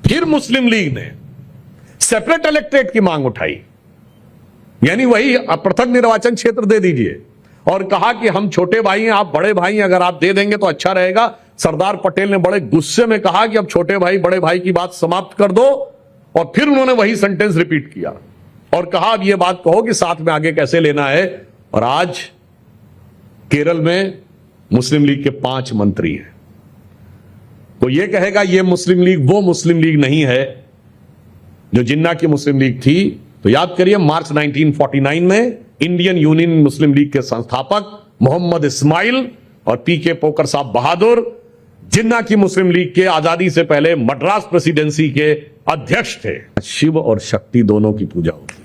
फिर मुस्लिम लीग ने separate electorate की मांग उठाई, यानी वही पृथक निर्वाचन क्षेत्र दे दीजिए, और कहा कि हम छोटे भाई हैं, आप बड़े भाई हैं, अगर आप दे देंगे तो अच्छा रहेगा। सरदार पटेल ने बड़े गुस्से में कहा कि अब छोटे भाई बड़े भाई की बात समाप्त कर दो, और फिर उन्होंने वही सेंटेंस रिपीट किया और कहा अब यह बात कहो कि साथ में आगे कैसे लेना है। और आज केरल में मुस्लिम लीग के 5 मंत्री हैं। तो यह कहेगा यह मुस्लिम लीग वो मुस्लिम लीग नहीं है जो जिन्ना की मुस्लिम लीग थी। तो याद करिए, मार्च 1949 में इंडियन यूनियन मुस्लिम लीग के संस्थापक मोहम्मद इस्माइल और पीके पोकर साहब बहादुर जिन्ना की मुस्लिम लीग के आजादी से पहले मद्रास प्रेसिडेंसी के अध्यक्ष थे। शिव और शक्ति दोनों की पूजा होती है।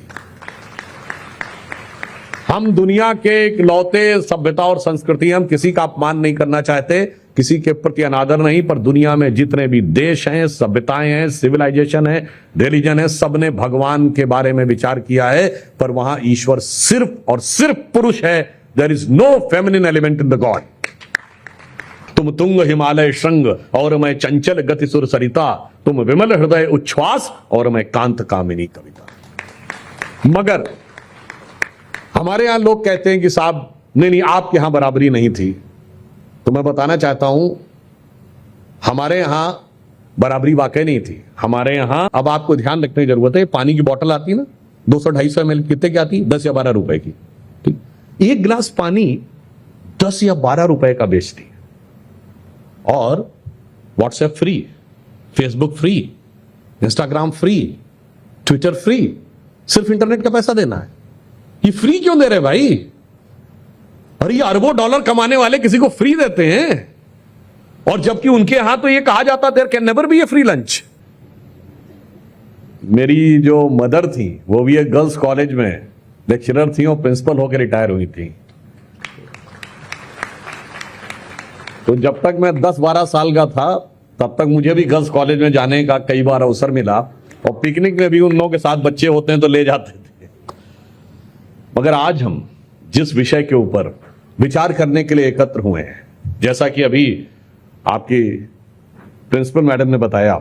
हम दुनिया के इकलौते सभ्यता और संस्कृति, हम किसी का अपमान नहीं करना चाहते, किसी के प्रति अनादर नहीं, पर दुनिया में जितने भी देश हैं, सभ्यताएं हैं, सिविलाइजेशन है, रिलीजन है, सबने भगवान के बारे में विचार किया है, पर वहां ईश्वर सिर्फ और सिर्फ पुरुष है। There is no feminine element in the god. तुम तुंग हिमालय श्रृंग और मैं चंचल गति सुर सरिता, तुम विमल हृदय उच्छ्वास और मैं कांत कामिनी कविता। मगर हमारे यहां लोग कहते हैं कि साहब नहीं, आपके यहां बराबरी नहीं थी। तो मैं बताना चाहता हूं, हमारे यहां बराबरी वाकई नहीं थी। हमारे यहां, अब आपको ध्यान रखने की जरूरत है, पानी की बोतल आती है ना 200-250 ml, कितने की आती है? 10 या 12 रुपए की। ठीक, एक गिलास पानी 10 या 12 रुपए का बेचती है। और WhatsApp free, Facebook free, Instagram free, Twitter free, सिर्फ इंटरनेट का पैसा देना है। ये फ्री क्यों दे रहे भाई? और ये अरबों डॉलर कमाने वाले किसी को फ्री देते हैं, और जबकि उनके यहां तो ये कहा जाता there can never be a free lunch. मेरी जो मदर थी वो भी एक गर्ल्स कॉलेज में लेक्चरर थी और प्रिंसिपल होकर रिटायर हुई थी। तो जब तक मैं 10-12 साल का था तब तक मुझे भी गर्ल्स कॉलेज में जाने का कई बार अवसर मिला, और पिकनिक में भी उन लोगों के साथ बच्चे होते हैं तो ले जाते थे। मगर आज हम जिस विषय के ऊपर विचार करने के लिए एकत्र हुए हैं, जैसा कि अभी आपकी प्रिंसिपल मैडम ने बताया,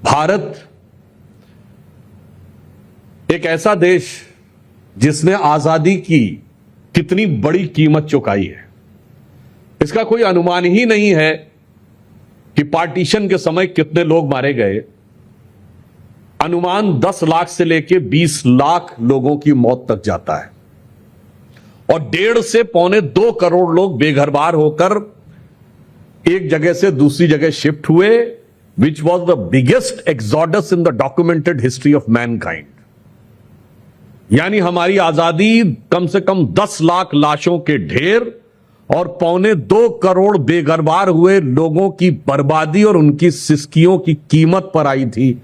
भारत एक ऐसा देश जिसने आजादी की कितनी बड़ी कीमत चुकाई है, इसका कोई अनुमान ही नहीं है कि पार्टीशन के समय कितने लोग मारे गए। अनुमान 10 लाख से लेकर 20 लाख लोगों की मौत तक जाता है, और 1.5 से 2.25 करोड़ लोग बेघरबार होकर एक जगह से दूसरी जगह शिफ्ट हुए, which was the biggest exodus in the documented history of Mankind. यानी हमारी आजादी कम से कम 10 लाख लाशों के ढेर और 2.25 करोड़ बेघरबार हुए लोगों की बर्बादी और उनकी सिसकियों की कीमत पर आई थी।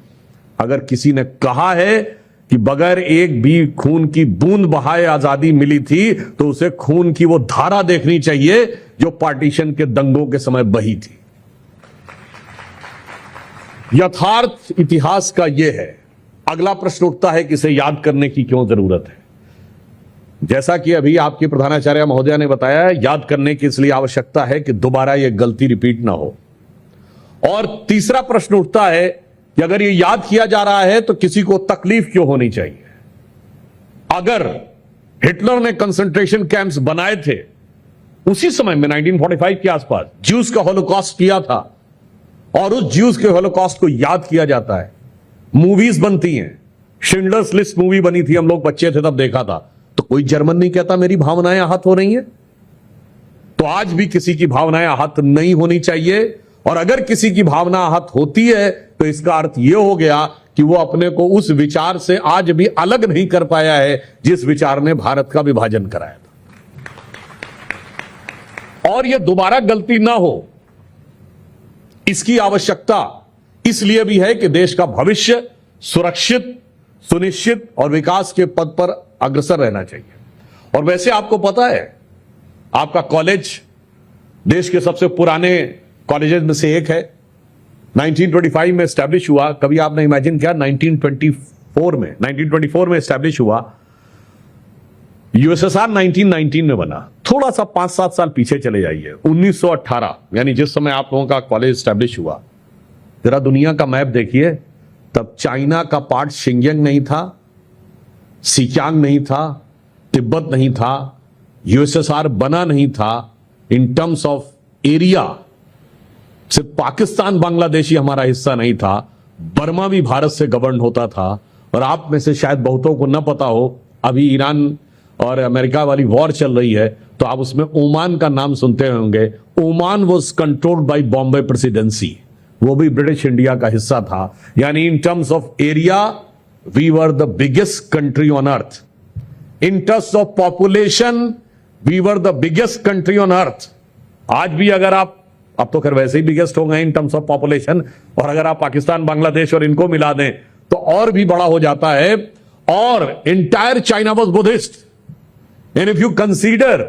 अगर किसी ने कहा है कि बगैर एक भी खून की बूंद बहाए आजादी मिली थी, तो उसे खून की वो धारा देखनी चाहिए जो पार्टीशन के दंगों के समय बही थी। यथार्थ इतिहास का यह है। अगला प्रश्न उठता है कि इसे याद करने की क्यों जरूरत है? जैसा कि अभी आपके प्रधानाचार्य महोदया ने बताया, याद करने की इसलिए आवश्यकता है कि दोबारा यह गलती रिपीट ना हो। और तीसरा प्रश्न उठता है कि अगर यह याद किया जा रहा है तो किसी को तकलीफ क्यों होनी चाहिए? अगर हिटलर ने कंसंट्रेशन कैंप्स बनाए थे उसी समय में 1945 के आसपास, ज्यूज का होलोकॉस्ट किया था, और उस ज्यूज के होलोकॉस्ट को याद किया जाता है, मूवीज बनती हैं। शिंडलर्स लिस्ट मूवी बनी थी, हम लोग बच्चे थे तब देखा था, तो कोई जर्मन नहीं कहता मेरी भावनाएं आहत हो रही हैं। तो आज भी किसी की भावनाएं आहत नहीं होनी चाहिए, और अगर किसी की भावना आहत होती है तो इसका अर्थ यह हो गया कि वो अपने को उस विचार से आज भी अलग नहीं कर पाया है जिस विचार ने भारत का विभाजन कराया था। और यह दोबारा गलती ना हो, इसकी आवश्यकता इसलिए भी है कि देश का भविष्य सुरक्षित, सुनिश्चित और विकास के पद पर अग्रसर रहना चाहिए। और वैसे आपको पता है, आपका कॉलेज देश के सबसे पुराने कॉलेजेस में से एक है। 1925 में एस्टैब्लिश हुआ। कभी आपने इमेजिन किया 1924 में एस्टैब्लिश हुआ। यूएसएसआर 1919 में बना। थोड़ा सा 5-7 साल पीछे चले जाइए, 1918 यानी जिस समय आप लोगों का कॉलेज एस्टैब्लिश हुआ, जरा दुनिया का मैप देखिए, तब चाइना का पार्ट शिंजियांग नहीं था, सिकियांग नहीं था, तिब्बत नहीं था, यूएसएसआर बना नहीं था। इन टर्म्स ऑफ एरिया सिर्फ पाकिस्तान बांग्लादेश ही हमारा हिस्सा नहीं था, बर्मा भी भारत से गवर्न होता था। और आप में से शायद बहुतों को न पता हो, अभी ईरान और अमेरिका वाली वॉर चल रही है, तो आप उसमें ओमान का नाम सुनते होंगे। Oman was controlled by Bombay presidency, वो भी ब्रिटिश इंडिया का हिस्सा था। यानी in terms of area we were the biggest country on earth. In terms of population we were the biggest country on earth. आज भी अगर आप, अब तो खैर वैसे ही बिगेस्ट हो गए इन टर्म्स ऑफ पॉपुलेशन, और अगर आप पाकिस्तान बांग्लादेश और इनको मिला दें तो और भी बड़ा हो जाता है। और entire China was Buddhist, and if you consider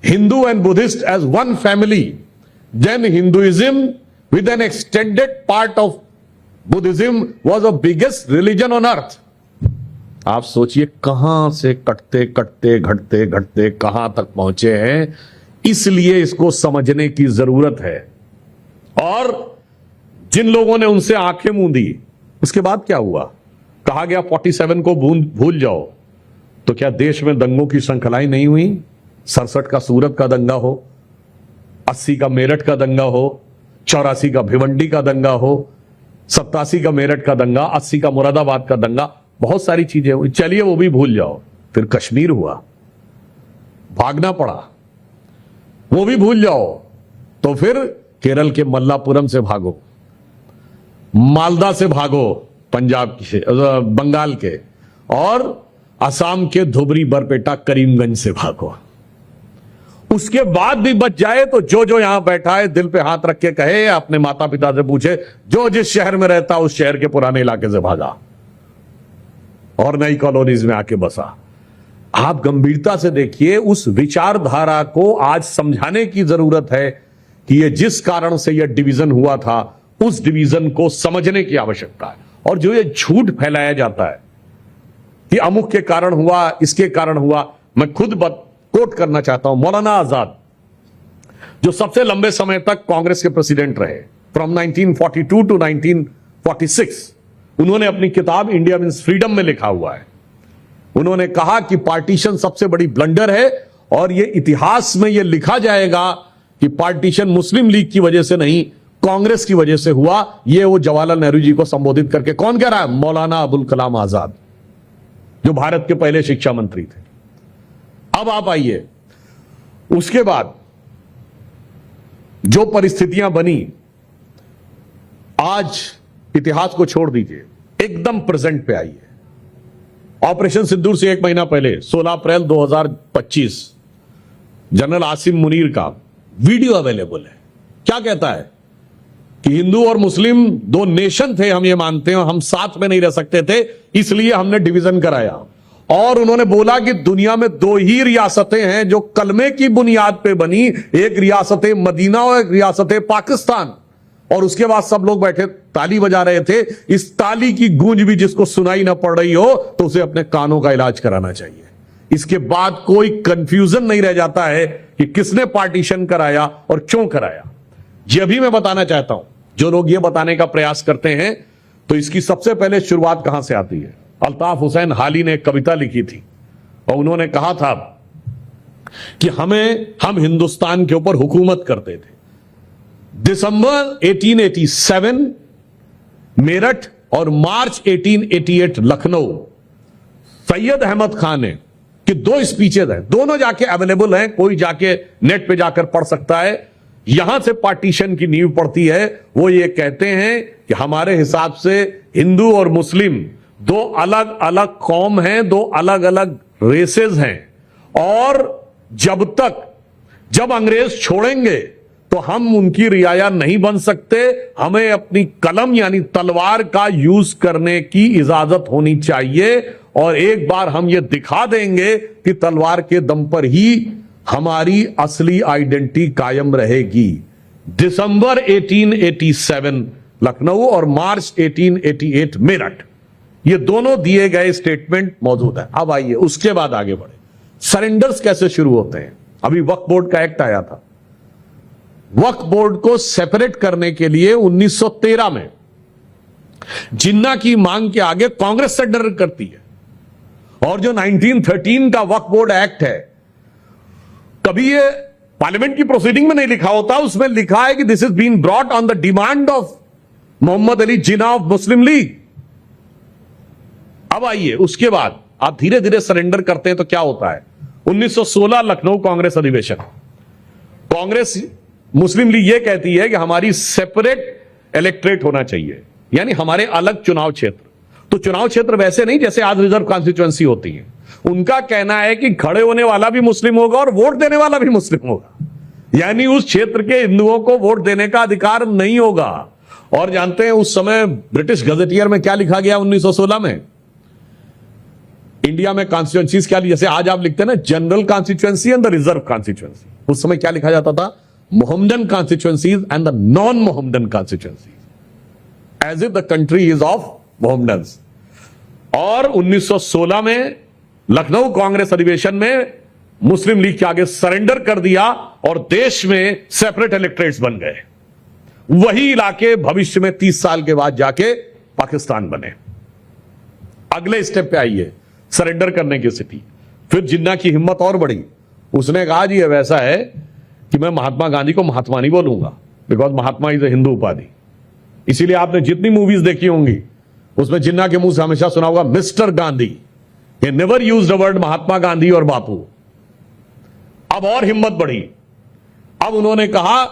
Hindu and Buddhist as one family, then Hinduism with an extended part of Buddhism was the biggest religion on earth। आप सोचिए कहां से कटते कटते घटते घटते कहां तक पहुंचे हैं। इसलिए इसको समझने की जरूरत है। और जिन लोगों ने उनसे आंखें मूंदी, उसके बाद क्या हुआ? कहा गया 47 को भूल जाओ। तो क्या देश में दंगों की श्रृंखलाएं नहीं हुई? 67 का सूरत का दंगा हो, 80 का मेरठ का दंगा हो, 84 का भिवंडी का दंगा हो, 87 का मेरठ का दंगा, 80 का मुरादाबाद का दंगा, बहुत सारी चीजें हुई। चलिए वो भी भूल जाओ। फिर कश्मीर हुआ, भागना पड़ा, वो भी भूल जाओ। तो फिर केरल के मल्लापुरम से भागो, मालदा से भागो, पंजाब के, बंगाल के, और असम के धुबरी बरपेटा करीमगंज से भागो। उसके बाद भी बच जाए तो जो जो यहां बैठा है दिल पे हाथ रख के कहे, अपने माता पिता से पूछे, जो जिस शहर में रहता उस शहर के पुराने इलाके से भागा और नई कॉलोनीज में आके बसा। आप गंभीरता से देखिए, उस विचारधारा को आज समझाने की जरूरत है कि यह जिस कारण से यह डिवीजन हुआ था, उस डिवीजन को समझने की आवश्यकता है। और जो ये झूठ फैलाया जाता है कि अमुक के कारण हुआ, इसके कारण हुआ, मैं खुद कोट करना चाहता हूं मौलाना आजाद, जो सबसे लंबे समय तक कांग्रेस के प्रेसिडेंट रहे, फ्रॉम 1942 टू 1946। उन्होंने अपनी किताब इंडिया मीन्स फ्रीडम में लिखा हुआ है, उन्होंने कहा कि पार्टीशन सबसे बड़ी ब्लंडर है, और यह इतिहास में यह लिखा जाएगा कि पार्टीशन मुस्लिम लीग की वजह से नहीं, कांग्रेस की वजह से हुआ। यह वो जवाहरलाल नेहरू जी को संबोधित करके कौन कह रहा है? मौलाना अबुल कलाम आजाद, जो भारत के पहले शिक्षा मंत्री थे। अब आप आइए, उसके बाद जो परिस्थितियां बनी, आज इतिहास को छोड़ दीजिए, एकदम प्रेजेंट पे आइए। ऑपरेशन सिंदूर से एक महीना पहले 16 अप्रैल 2025 जनरल आसिम मुनीर का वीडियो अवेलेबल है। क्या कहता है कि हिंदू और मुस्लिम दो नेशन थे, हम ये मानते हैं, हम साथ में नहीं रह सकते थे, इसलिए हमने डिवीजन कराया। और उन्होंने बोला कि दुनिया में दो ही रियासतें हैं जो कलमे की बुनियाद पे बनी, एक रियासत मदीना और एक रियासत पाकिस्तान। और उसके बाद सब लोग बैठे ताली बजा रहे थे। इस ताली की गूंज भी जिसको सुनाई ना पड़ रही हो तो उसे अपने कानों का इलाज कराना चाहिए। इसके बाद कोई कंफ्यूजन नहीं रह जाता है कि किसने पार्टीशन कराया और क्यों कराया। ये भी मैं बताना चाहता हूं, जो लोग ये बताने का प्रयास करते हैं, तो इसकी सबसे पहले शुरुआत कहां से आती है? अल्ताफ हुसैन हाली ने एक कविता लिखी थी और उन्होंने कहा था कि हम हिंदुस्तान के ऊपर हुकूमत करते थे। दिसंबर 1887 मेरठ और मार्च 1888 लखनऊ। सैयद अहमद खान ने कि 2 स्पीचेज हैं, दोनों जाके अवेलेबल हैं, कोई जाके नेट पे जाकर पढ़ सकता है। यहां से पार्टीशन की नींव पड़ती है। वो ये कहते हैं कि हमारे हिसाब से हिंदू और मुस्लिम दो अलग अलग कौम हैं, दो अलग अलग रेसेस हैं, और जब अंग्रेज छोड़ेंगे तो हम उनकी रियाया नहीं बन सकते। हमें अपनी कलम यानी तलवार का यूज करने की इजाजत होनी चाहिए, और एक बार हम ये दिखा देंगे कि तलवार के दम पर ही हमारी असली आइडेंटिटी कायम रहेगी। दिसंबर 1887 लखनऊ और मार्च 1888 मेरठ, ये दोनों दिए गए स्टेटमेंट मौजूद है। अब आइए उसके बाद आगे बढ़े। सरेंडर्स कैसे शुरू होते हैं? अभी वक्फ बोर्ड का एक्ट आया था, वक्फ बोर्ड को सेपरेट करने के लिए 1913 में जिन्ना की मांग के आगे कांग्रेस सरेंडर करती है। और जो 1913 का वक्फ बोर्ड एक्ट है, कभी ये पार्लियामेंट की प्रोसीडिंग में नहीं लिखा होता, उसमें लिखा है कि this is been brought on the demand of Mohammad Ali Jinnah of Muslim league. अब आइए, उसके बाद आप धीरे धीरे सरेंडर करते हैं तो क्या होता है। 1916 लखनऊ कांग्रेस अधिवेशन। कांग्रेस मुस्लिम लीग यह कहती है कि हमारी सेपरेट इलेक्ट्रेट होना चाहिए, यानी हमारे अलग चुनाव क्षेत्र। तो चुनाव क्षेत्र वैसे नहीं जैसे आज रिजर्व कॉन्स्टिट्यूएंसी होती है। उनका कहना है कि खड़े होने वाला भी मुस्लिम होगा और वोट देने वाला भी मुस्लिम होगा, यानी उस क्षेत्र के हिंदुओं को वोट देने का अधिकार नहीं होगा। और जानते हैं उस समय ब्रिटिश गजेटियर में क्या लिखा गया 1916 में? इंडिया में कॉन्स्टिट्यूएंसीज क्या, जैसे आज आप लिखते हैं ना general constituency and the reserve constituency, उस समय क्या लिखा जाता था? Mohammedan constituencies and the non Mohammedan constituencies, as if the country is of Mohammedans. और 1916 में लखनऊ कांग्रेस अधिवेशन में मुस्लिम लीग के आगे सरेंडर कर दिया और देश में सेपरेट इलेक्ट्रेट्स बन गए। वही इलाके भविष्य में 30 साल के बाद जाके पाकिस्तान बने। अगले स्टेप पे आइए, सरेंडर करने की स्थिति। फिर जिन्ना की हिम्मत और बढ़ी, उसने कहा जी ये वैसा है कि मैं महात्मा गांधी को महात्मा नहीं बोलूंगा, because Mahatma is a Hindu उपाधि। इसीलिए आपने जितनी मूवीज देखी होंगी उसमें जिन्ना के मुंह से हमेशा सुना होगा मिस्टर गांधी। ये never used the word Mahatma Gandhi और बापू। अब और हिम्मत बढ़ी। अब उन्होंने कहा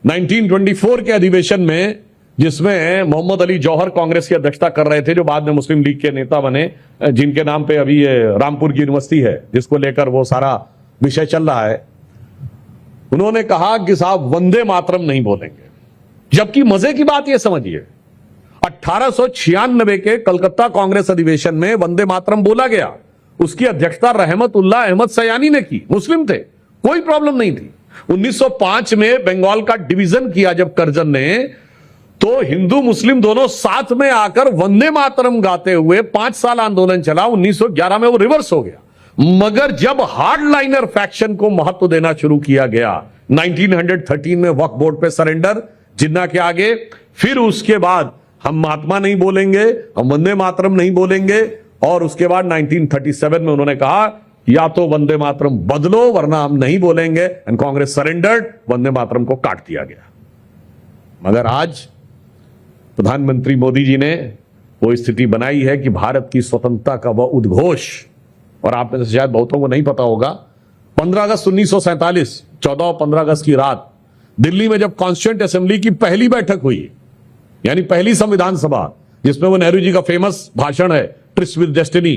1924 के अधिवेशन में, जिसमें मोहम्मद अली जौहर कांग्रेस की अध्यक्षता कर रहे थे, जो बाद में मुस्लिम लीग के नेता बने, जिनके नाम पे अभी ये रामपुर की यूनिवर्सिटी है जिसको लेकर वो सारा विषय चल रहा है। उन्होंने कहा कि साहब वंदे मातरम नहीं बोलेंगे। जबकि मजे की बात यह समझिए, 1896 के कलकत्ता कांग्रेस अधिवेशन में वंदे मातरम बोला गया। उसकी अध्यक्षता रहमतुल्लाह अहमद सयानी ने की, मुस्लिम थे, कोई प्रॉब्लम नहीं थी। 1905 में बंगाल का डिवीजन किया जब करजन ने, तो हिंदू मुस्लिम दोनों साथ में आकर वंदे मातरम गाते हुए 5 साल आंदोलन चला। 1911 में वो रिवर्स हो गया। मगर जब हार्डलाइनर फैक्शन को महत्व देना शुरू किया गया, 1913 में वक्फ बोर्ड पे सरेंडर जिन्ना के आगे, फिर उसके बाद हम महात्मा नहीं बोलेंगे, हम वंदे मातरम नहीं बोलेंगे। और उसके बाद 1937 में उन्होंने कहा या तो वंदे मातरम बदलो वरना हम नहीं बोलेंगे, एंड कांग्रेस सरेंडर्ड, वंदे मातरम को काट दिया गया। मगर आज प्रधानमंत्री मोदी जी ने वो स्थिति बनाई है कि भारत की स्वतंत्रता का वह उद्घोष, और आप में से शायद बहुतों को नहीं पता होगा, 15 अगस्त 1947, 14 और 15 अगस्त की रात दिल्ली में जब कॉन्स्टिट्यूएंट असेंबली की पहली बैठक हुई, यानी पहली संविधान सभा, जिसमें वो नेहरू जी का फेमस भाषण है ट्रिस्ट विद डेस्टिनी,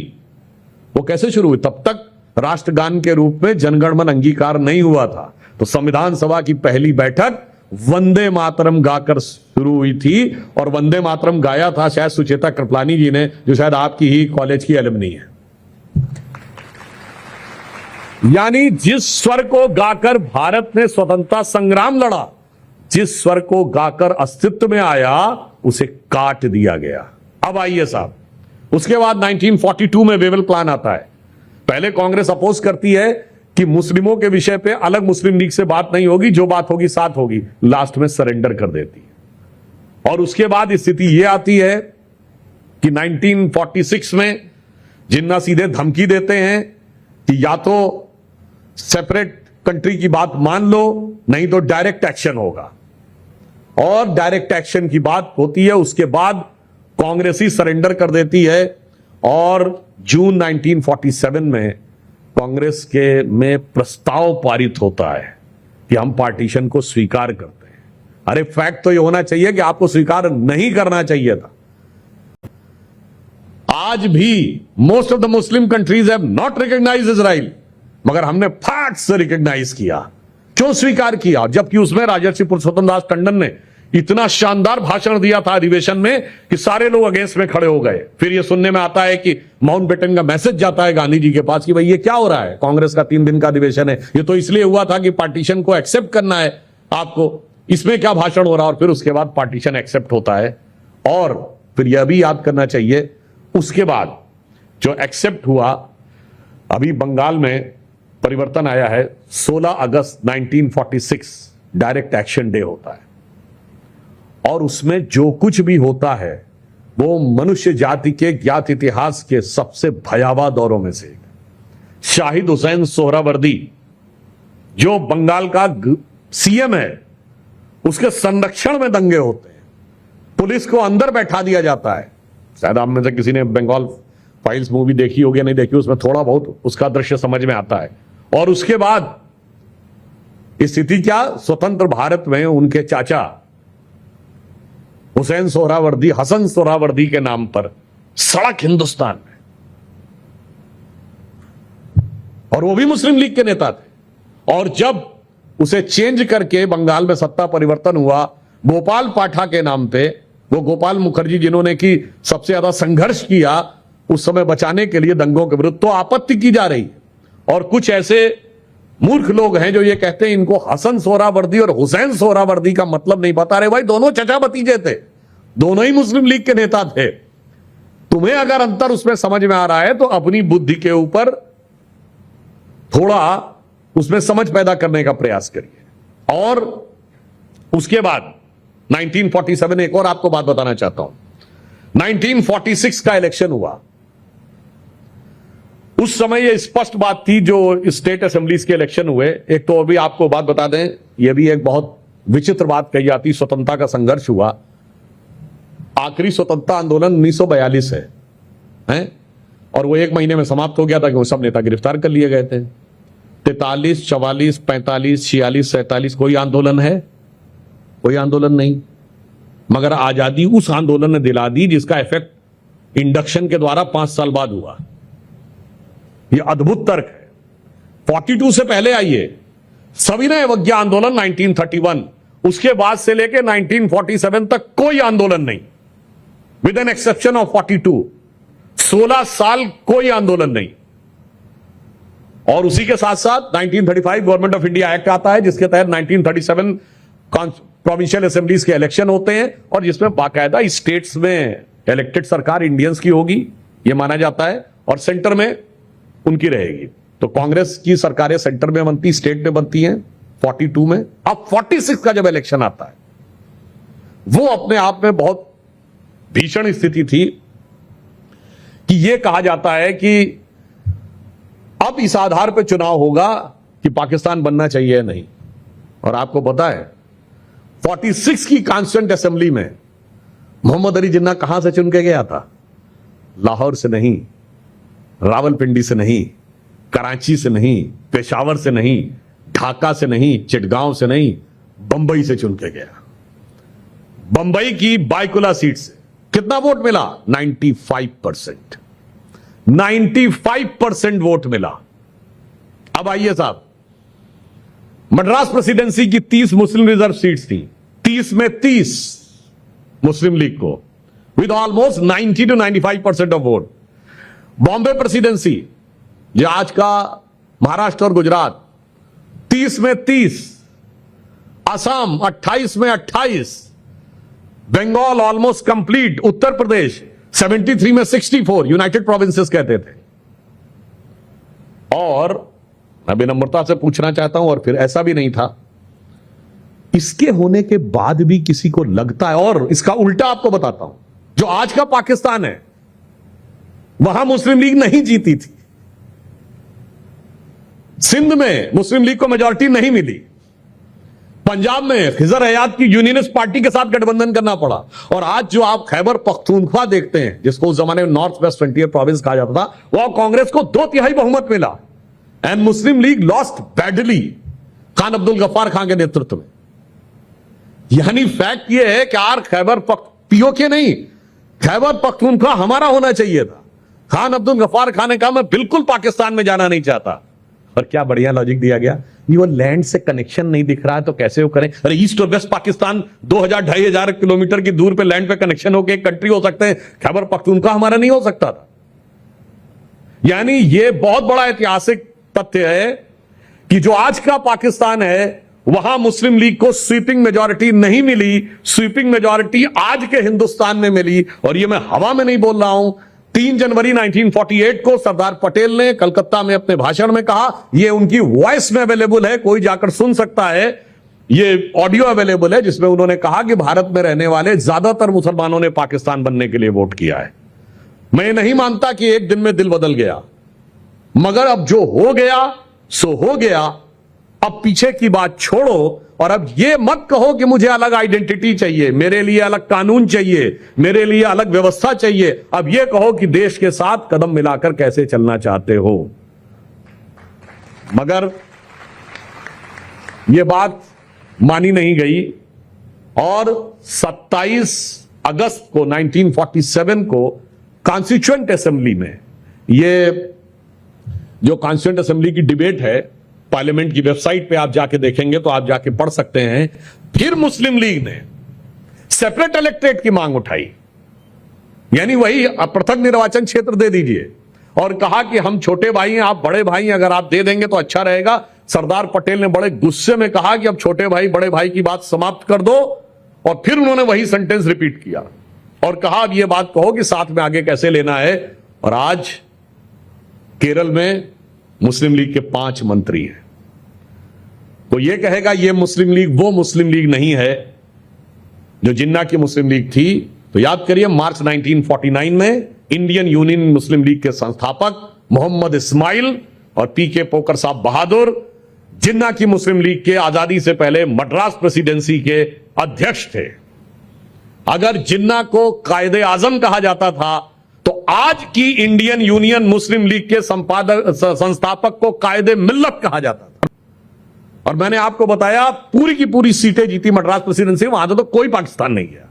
वो कैसे शुरू हुई? तब तक राष्ट्रगान के रूप में जनगणमन अंगीकार नहीं हुआ था। तो संविधान सभा की पहली बैठक वंदे मातरम गाकर शुरू हुई थी, और वंदे मातरम गाया था शायद सुचेता कृपलानी जी ने, जो शायद आपकी ही कॉलेज की एलुमनी है। यानी जिस स्वर को गाकर भारत ने स्वतंत्रता संग्राम लड़ा, जिस स्वर को गाकर अस्तित्व में आया, उसे काट दिया गया। अब आइए साहब, उसके बाद 1942 में वेवल प्लान आता है। पहले कांग्रेस अपोज करती है कि मुस्लिमों के विषय पे अलग मुस्लिम लीग से बात नहीं होगी, जो बात होगी साथ होगी। लास्ट में सरेंडर कर देती है। और उसके बाद स्थिति यह आती है कि 1946 में जिन्ना सीधे धमकी देते हैं कि या तो सेपरेट कंट्री की बात मान लो, नहीं तो डायरेक्ट एक्शन होगा। और डायरेक्ट एक्शन की बात होती है। उसके बाद कांग्रेस ही सरेंडर कर देती है, और जून 1947 में कांग्रेस के में प्रस्ताव पारित होता है कि हम पार्टीशन को स्वीकार करते हैं। अरे फैक्ट तो ये होना चाहिए कि आपको स्वीकार नहीं करना चाहिए था। आज भी most of the Muslim countries have not recognised Israel, मगर हमने फैक्ट से रिकॉग्नाइज किया। क्यों स्वीकार किया? जबकि उसमें राजर्षि पुरुषोत्तम दास टंडन ने इतना शानदार भाषण दिया था अधिवेशन में कि सारे लोग अगेंस्ट में खड़े हो गए। फिर यह सुनने में आता है कि माउंटबेटन का मैसेज जाता है गांधी जी के पास कि भाई ये क्या हो रहा है, कांग्रेस का 3 दिन का अधिवेशन है, ये तो इसलिए हुआ था कि पार्टीशन को एक्सेप्ट करना है आपको, इसमें क्या भाषण हो रहा है। और फिर उसके बाद पार्टीशन एक्सेप्ट होता है। और फिर यह भी याद करना चाहिए, उसके बाद जो एक्सेप्ट हुआ, अभी बंगाल में परिवर्तन आया है 16 अगस्त 1946, डायरेक्ट एक्शन डे होता है, और उसमें जो कुछ भी होता है वो मनुष्य जाति के ज्ञात इतिहास के सबसे भयावह दौरों में से एक। शाहिद हुसैन सोहरावर्दी जो बंगाल का सीएम है, उसके संरक्षण में दंगे होते हैं, पुलिस को अंदर बैठा दिया जाता है। शायद आप में से किसी ने बंगाल फाइल्स मूवी देखी होगी, नहीं देखी, उसमें थोड़ा बहुत उसका दृश्य समझ में आता है। और उसके बाद स्थिति क्या, स्वतंत्र भारत में उनके चाचा हुसैन सोहरावर्दी, हसन सोहरावर्दी के नाम पर सड़क हिंदुस्तान में, और वो भी मुस्लिम लीग के नेता थे। और जब उसे चेंज करके बंगाल में सत्ता परिवर्तन हुआ गोपाल पाठा के नाम पे, वो गोपाल मुखर्जी जिन्होंने की सबसे ज्यादा संघर्ष किया उस समय बचाने के लिए दंगों के विरुद्ध, तो आपत्ति की जा रही है। और कुछ ऐसे मूर्ख लोग हैं जो ये कहते हैं इनको हसन सोहरावर्दी और हुसैन सोहरावर्दी का मतलब नहीं पता। रहे भाई, दोनों चचा भतीजे थे, दोनों ही मुस्लिम लीग के नेता थे। तुम्हें अगर अंतर उसमें समझ में आ रहा है तो अपनी बुद्धि के ऊपर थोड़ा उसमें समझ पैदा करने का प्रयास करिए। और उसके बाद 1947, एक और आपको बात बताना चाहता हूं। 1946 का इलेक्शन हुआ। उस समय यह स्पष्ट बात थी, जो स्टेट असेंबलीज के इलेक्शन हुए। एक तो अभी आपको बात बता दें, यह भी एक बहुत विचित्र बात कही जाती, स्वतंत्रता का संघर्ष हुआ। आखिरी स्वतंत्रता आंदोलन 1942 है, और वो 1 महीने में समाप्त हो गया था कि वो सब नेता गिरफ्तार कर लिए गए थे। 43, 44, 45, 46, 47 कोई आंदोलन है? कोई आंदोलन नहीं। मगर आजादी उस आंदोलन ने दिला दी जिसका इफेक्ट इंडक्शन के द्वारा 5 साल बाद हुआ। यह अद्भुत तर्क है। 42 से पहले आइए, सविनय अवज्ञा आंदोलन 1931, उसके बाद से लेकर 1947 तक कोई आंदोलन नहीं, विद एन एक्सेप्शन ऑफ 42। 16 साल कोई आंदोलन नहीं। और उसी के साथ साथ 1935 गवर्नमेंट ऑफ इंडिया एक्ट आता है, जिसके तहत 1937 प्रोविंशियल असेंबलीज के इलेक्शन होते हैं, और जिसमें बाकायदा स्टेट्स में इलेक्टेड सरकार इंडियंस की होगी, यह माना जाता है, और सेंटर में उनकी रहेगी। तो कांग्रेस की सरकारें सेंटर में बनती, स्टेट में बनती हैं 42 में। अब 46 का जब इलेक्शन आता है, वो अपने आप में बहुत भीषण स्थिति थी कि यह कहा जाता है कि अब इस आधार पर चुनाव होगा कि पाकिस्तान बनना चाहिए या नहीं। और आपको पता है 46 की कॉन्स्टिट्यूएंट असेंबली में मोहम्मद अली जिन्ना कहां से चुन के गया था? लाहौर से नहीं, रावलपिंडी से नहीं, कराची से नहीं, पेशावर से नहीं, ढाका से नहीं, चिटगांव से नहीं, बंबई से चुन के गया। बंबई की बायकुला सीट से कितना वोट मिला? 95%। 95% वोट मिला। अब आइए साहब, मद्रास प्रेसिडेंसी की 30 मुस्लिम रिजर्व सीट्स थी, 30 में 30 मुस्लिम लीग को, with almost 90 to 95% of vote. Bombay presidency, जो आज का महाराष्ट्र और गुजरात, 30 में 30, असम 28 में 28, बंगाल ऑलमोस्ट कंप्लीट, उत्तर प्रदेश 73 में 64, यूनाइटेड प्रोविंसेस कहते थे। और मैं विनम्रता से पूछना चाहता हूं, और फिर ऐसा भी नहीं था, इसके होने के बाद भी किसी को लगता है, और इसका उल्टा आपको बताता हूं, जो आज का पाकिस्तान है वहां मुस्लिम लीग नहीं जीती थी। सिंध में मुस्लिम लीग को मेजॉरिटी नहीं मिली। पंजाब में खिजर हयात की यूनियनिस्ट पार्टी के साथ गठबंधन करना पड़ा। और आज जो आप खैबर पख्तूनख्वा देखते हैं, जिसको उस जमाने में नॉर्थ वेस्ट फ्रंटियर प्रोविंस कहा जाता था, वह कांग्रेस को 2/3 बहुमत मिला। And Muslim league lost badly Khan Abdul Ghaffar Khan के नेतृत्व में। यानी फैक्ट यह है कि आर खैबर पीओके नहीं, खैबर पख्तूनख्वा हमारा होना चाहिए था। खान अब्दुल गफ्फार खान ने कहा मैं बिल्कुल पाकिस्तान में जाना नहीं चाहता। और क्या बढ़िया लॉजिक दिया गया, ये वो लैंड से कनेक्शन नहीं दिख रहा है तो कैसे वो करें? अरे ईस्ट और वेस्ट पाकिस्तान 2000-2500 किलोमीटर की दूर पे लैंड पे कनेक्शन होकर एक कंट्री हो सकते हैं, खैबर पख्तूनख्वा हमारा नहीं हो सकता था। यानी ये बहुत बड़ा ऐतिहासिक तथ्य है कि जो आज का पाकिस्तान है वहां मुस्लिम लीग को स्वीपिंग मेजॉरिटी नहीं मिली, स्वीपिंग मेजॉरिटी आज के हिंदुस्तान में मिली। और ये मैं हवा में नहीं बोल रहा हूं, 3 जनवरी 1948 को सरदार पटेल ने कलकत्ता में अपने भाषण में कहा, यह उनकी वॉइस में अवेलेबल है, कोई जाकर सुन सकता है, ये ऑडियो अवेलेबल है जिसमें उन्होंने कहा कि भारत में रहने वाले ज्यादातर मुसलमानों ने पाकिस्तान बनने के लिए वोट किया है। मैं नहीं मानता कि एक दिन में दिल बदल गया, मगर अब जो हो गया सो हो गया। अब पीछे की बात छोड़ो और अब ये मत कहो कि मुझे अलग आइडेंटिटी चाहिए, मेरे लिए अलग कानून चाहिए, मेरे लिए अलग व्यवस्था चाहिए। अब ये कहो कि देश के साथ कदम मिलाकर कैसे चलना चाहते हो। मगर यह बात मानी नहीं गई और 27 अगस्त को 1947 को कॉन्स्टिट्यूएंट असेंबली में, ये जो कॉन्स्टिट्यूएंट असेंबली की डिबेट है, पार्लियामेंट की वेबसाइट पे आप जाके देखेंगे तो आप जाके पढ़ सकते हैं। फिर मुस्लिम लीग ने सेपरेट इलेक्टोरेट की मांग उठाई, यानी वही पृथक निर्वाचन क्षेत्र दे दीजिए, और कहा कि हम छोटे भाई हैं, आप बड़े भाई हैं, अगर आप दे देंगे तो अच्छा रहेगा। सरदार पटेल ने बड़े गुस्से में कहा कि अब छोटे भाई बड़े भाई की बात समाप्त कर दो, और फिर उन्होंने वही सेंटेंस रिपीट किया और कहा अब यह बात कहो कि साथ में आगे कैसे लेना है। और आज केरल में मुस्लिम लीग के 5 मंत्री हैं। तो यह कहेगा यह मुस्लिम लीग वो मुस्लिम लीग नहीं है जो जिन्ना की मुस्लिम लीग थी। तो याद करिए, मार्च 1949 में इंडियन यूनियन मुस्लिम लीग के संस्थापक मोहम्मद इस्माइल और पीके पोकर साहब बहादुर जिन्ना की मुस्लिम लीग के आजादी से पहले मद्रास प्रेसिडेंसी के अध्यक्ष थे। अगर जिन्ना को कायदे आजम कहा जाता था तो आज की इंडियन यूनियन मुस्लिम लीग के संस्थापक को कायदे मिल्लत कहा जाता था। और मैंने आपको बताया पूरी की पूरी सीटें जीती मद्रास प्रेसिडेंसी, वहां तो कोई पाकिस्तान नहीं गया।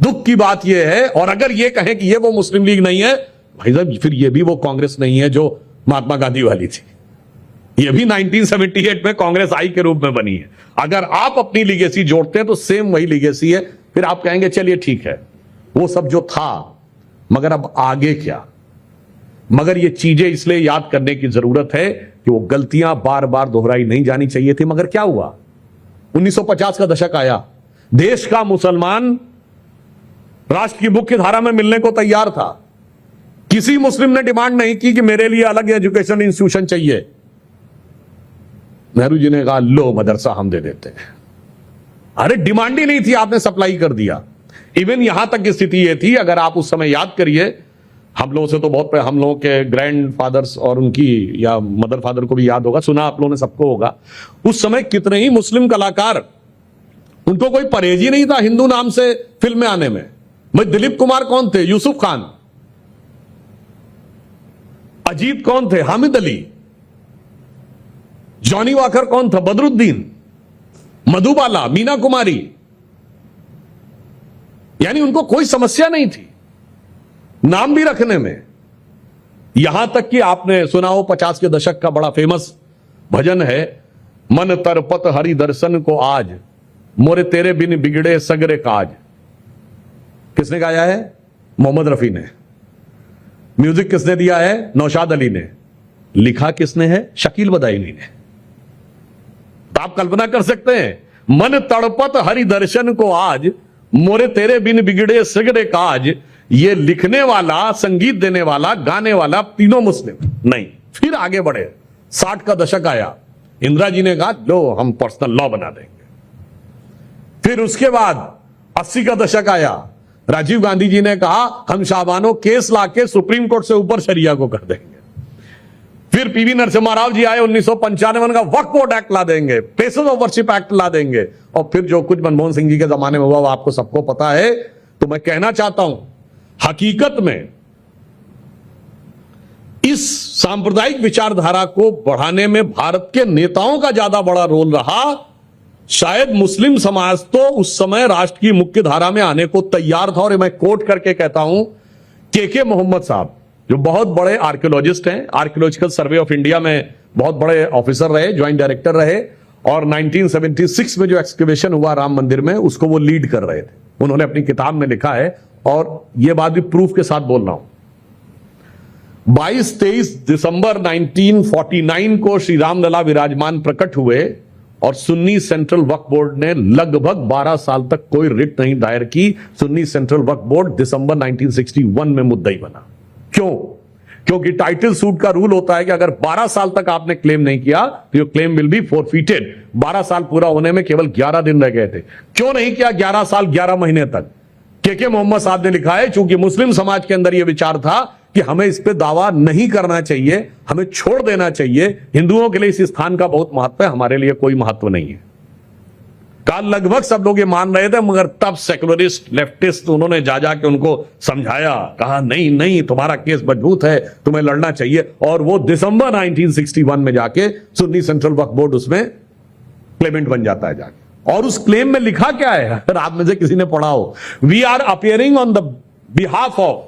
दुख की बात यह है, और अगर यह कहें कि यह वो मुस्लिम लीग नहीं है, भाई साहब फिर यह भी वो कांग्रेस नहीं है जो महात्मा गांधी वाली थी। यह भी 1978 में कांग्रेस आई के रूप में बनी है। अगर आप अपनी लीगेसी जोड़ते हैं तो सेम वही लीगेसी है। फिर आप कहेंगे चलिए ठीक है, वो सब जो था, मगर अब आगे क्या। मगर ये चीजें इसलिए याद करने की जरूरत है कि वो गलतियां बार बार दोहराई नहीं जानी चाहिए थी। मगर क्या हुआ, 1950 का दशक आया, देश का मुसलमान राष्ट्र की मुख्य धारा में मिलने को तैयार था। किसी मुस्लिम ने डिमांड नहीं की कि मेरे लिए अलग एजुकेशन इंस्टीट्यूशन चाहिए। नेहरू जी ने कहा लो मदरसा हम दे देते हैं। अरे डिमांड ही नहीं थी, आपने सप्लाई कर दिया। इवन यहां तक की स्थिति यह थी, अगर आप उस समय याद करिए, हम लोगों से तो बहुत, हम लोगों के ग्रैंड फादर्स और उनकी या मदर फादर को भी याद होगा, सुना आप लोगों ने, सबको होगा, उस समय कितने ही मुस्लिम कलाकार, उनको कोई परहेज ही नहीं था हिंदू नाम से फिल्म में आने में। भाई दिलीप कुमार कौन थे? यूसुफ खान। अजीत कौन थे? हामिद अली। जॉनी वाकर कौन था? बदरुद्दीन। मधुबाला, मीना कुमारी। यानी उनको कोई समस्या नहीं थी नाम भी रखने में। यहां तक कि आपने सुना हो 50 के दशक का बड़ा फेमस भजन है, मन तरपत हरि दर्शन को आज, मोरे तेरे बिन बिगड़े सगरे काज। किसने गाया है? मोहम्मद रफी ने। म्यूजिक किसने दिया है? नौशाद अली ने। लिखा किसने है? शकील बदायूनी ने। तो आप कल्पना कर सकते हैं, मन तड़पत हरि दर्शन को आज, मोरे तेरे बिन बिगड़े सगरे काज। ये लिखने वाला, संगीत देने वाला, गाने वाला तीनों मुस्लिम नहीं। फिर आगे बढ़े, 60 का दशक आया, इंदिरा जी ने कहा लो हम पर्सनल लॉ बना देंगे। फिर उसके बाद 80 का दशक आया, राजीव गांधी जी ने कहा हम शाबानो केस लाके सुप्रीम कोर्ट से ऊपर शरिया को कर देंगे। फिर पीवी नरसिम्हा राव जी आए, 1995 का वक्फ बोर्ड एक्ट ला देंगे, प्लेसेस ऑफ वर्शिप एक्ट ला देंगे, और फिर जो कुछ मनमोहन सिंह जी के जमाने में हुआ वो आपको सबको पता है। तो मैं कहना चाहता हूं, हकीकत में इस सांप्रदायिक विचारधारा को बढ़ाने में भारत के नेताओं का ज्यादा बड़ा रोल रहा। शायद मुस्लिम समाज तो उस समय राष्ट्र की मुख्य धारा में आने को तैयार था। और मैं कोट करके कहता हूं, के मोहम्मद साहब जो बहुत बड़े आर्कियोलॉजिस्ट हैं, आर्कियोलॉजिकल सर्वे ऑफ इंडिया में बहुत बड़े ऑफिसर रहे, ज्वाइंट डायरेक्टर रहे, और 1976 में जो एक्सकवेशन हुआ राम मंदिर में उसको वो लीड कर रहे थे। उन्होंने अपनी किताब में लिखा है, और यह बात भी प्रूफ के साथ बोल रहा हूं, 22-23 दिसंबर 1949 को श्री रामलला विराजमान प्रकट हुए और सुन्नी सेंट्रल वक्फ बोर्ड ने लगभग 12 साल तक कोई रिट नहीं दायर की। सुन्नी सेंट्रल वक्फ बोर्ड दिसंबर 1961 में मुद्दई बना। क्यों? क्योंकि टाइटल सूट का रूल होता है कि अगर 12 साल तक आपने क्लेम नहीं किया तो your claim will be forfeited. 12 साल पूरा होने में केवल 11 दिन रह गए थे। क्यों नहीं किया 11 साल 11 महीने तक? के मोहम्मद साहब ने लिखा है, चूंकि मुस्लिम समाज के अंदर यह विचार था कि हमें इस पे दावा नहीं करना चाहिए, हमें छोड़ देना चाहिए। हिंदुओं के लिए इस स्थान का बहुत महत्व है, हमारे लिए कोई महत्व नहीं है। काल लगभग सब लोग ये मान रहे थे, मगर तब सेकुलरिस्ट लेफ्टिस्ट उन्होंने जा के उनको समझाया, कहा नहीं नहीं तुम्हारा केस मजबूत है, तुम्हें लड़ना चाहिए। और वो दिसंबर 1961 में जाके सुन्नी सेंट्रल वक्फ बोर्ड उसमें क्लेमेंट बन जाता है जाके। और उस क्लेम में लिखा क्या है, अगर आप में से किसी ने पढ़ा हो, we are appearing on the behalf of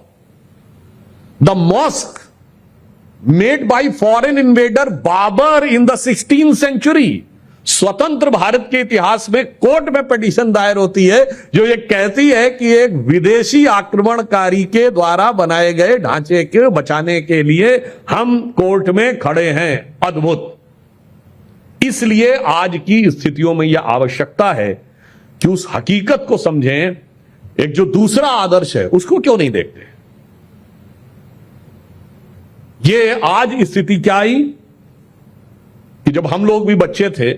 the mosque made by foreign invader Babur in the 16th century. स्वतंत्र भारत के इतिहास में कोर्ट में पिटीशन दायर होती है जो ये कहती है कि एक विदेशी आक्रमणकारी के द्वारा बनाए गए ढांचे के बचाने के लिए हम कोर्ट में खड़े हैं। अद्भुत। इसलिए आज की स्थितियों में यह आवश्यकता है कि उस हकीकत को समझें। एक जो दूसरा आदर्श है उसको क्यों नहीं देखते? ये आज स्थिति क्या आई कि जब हम लोग भी बच्चे थे,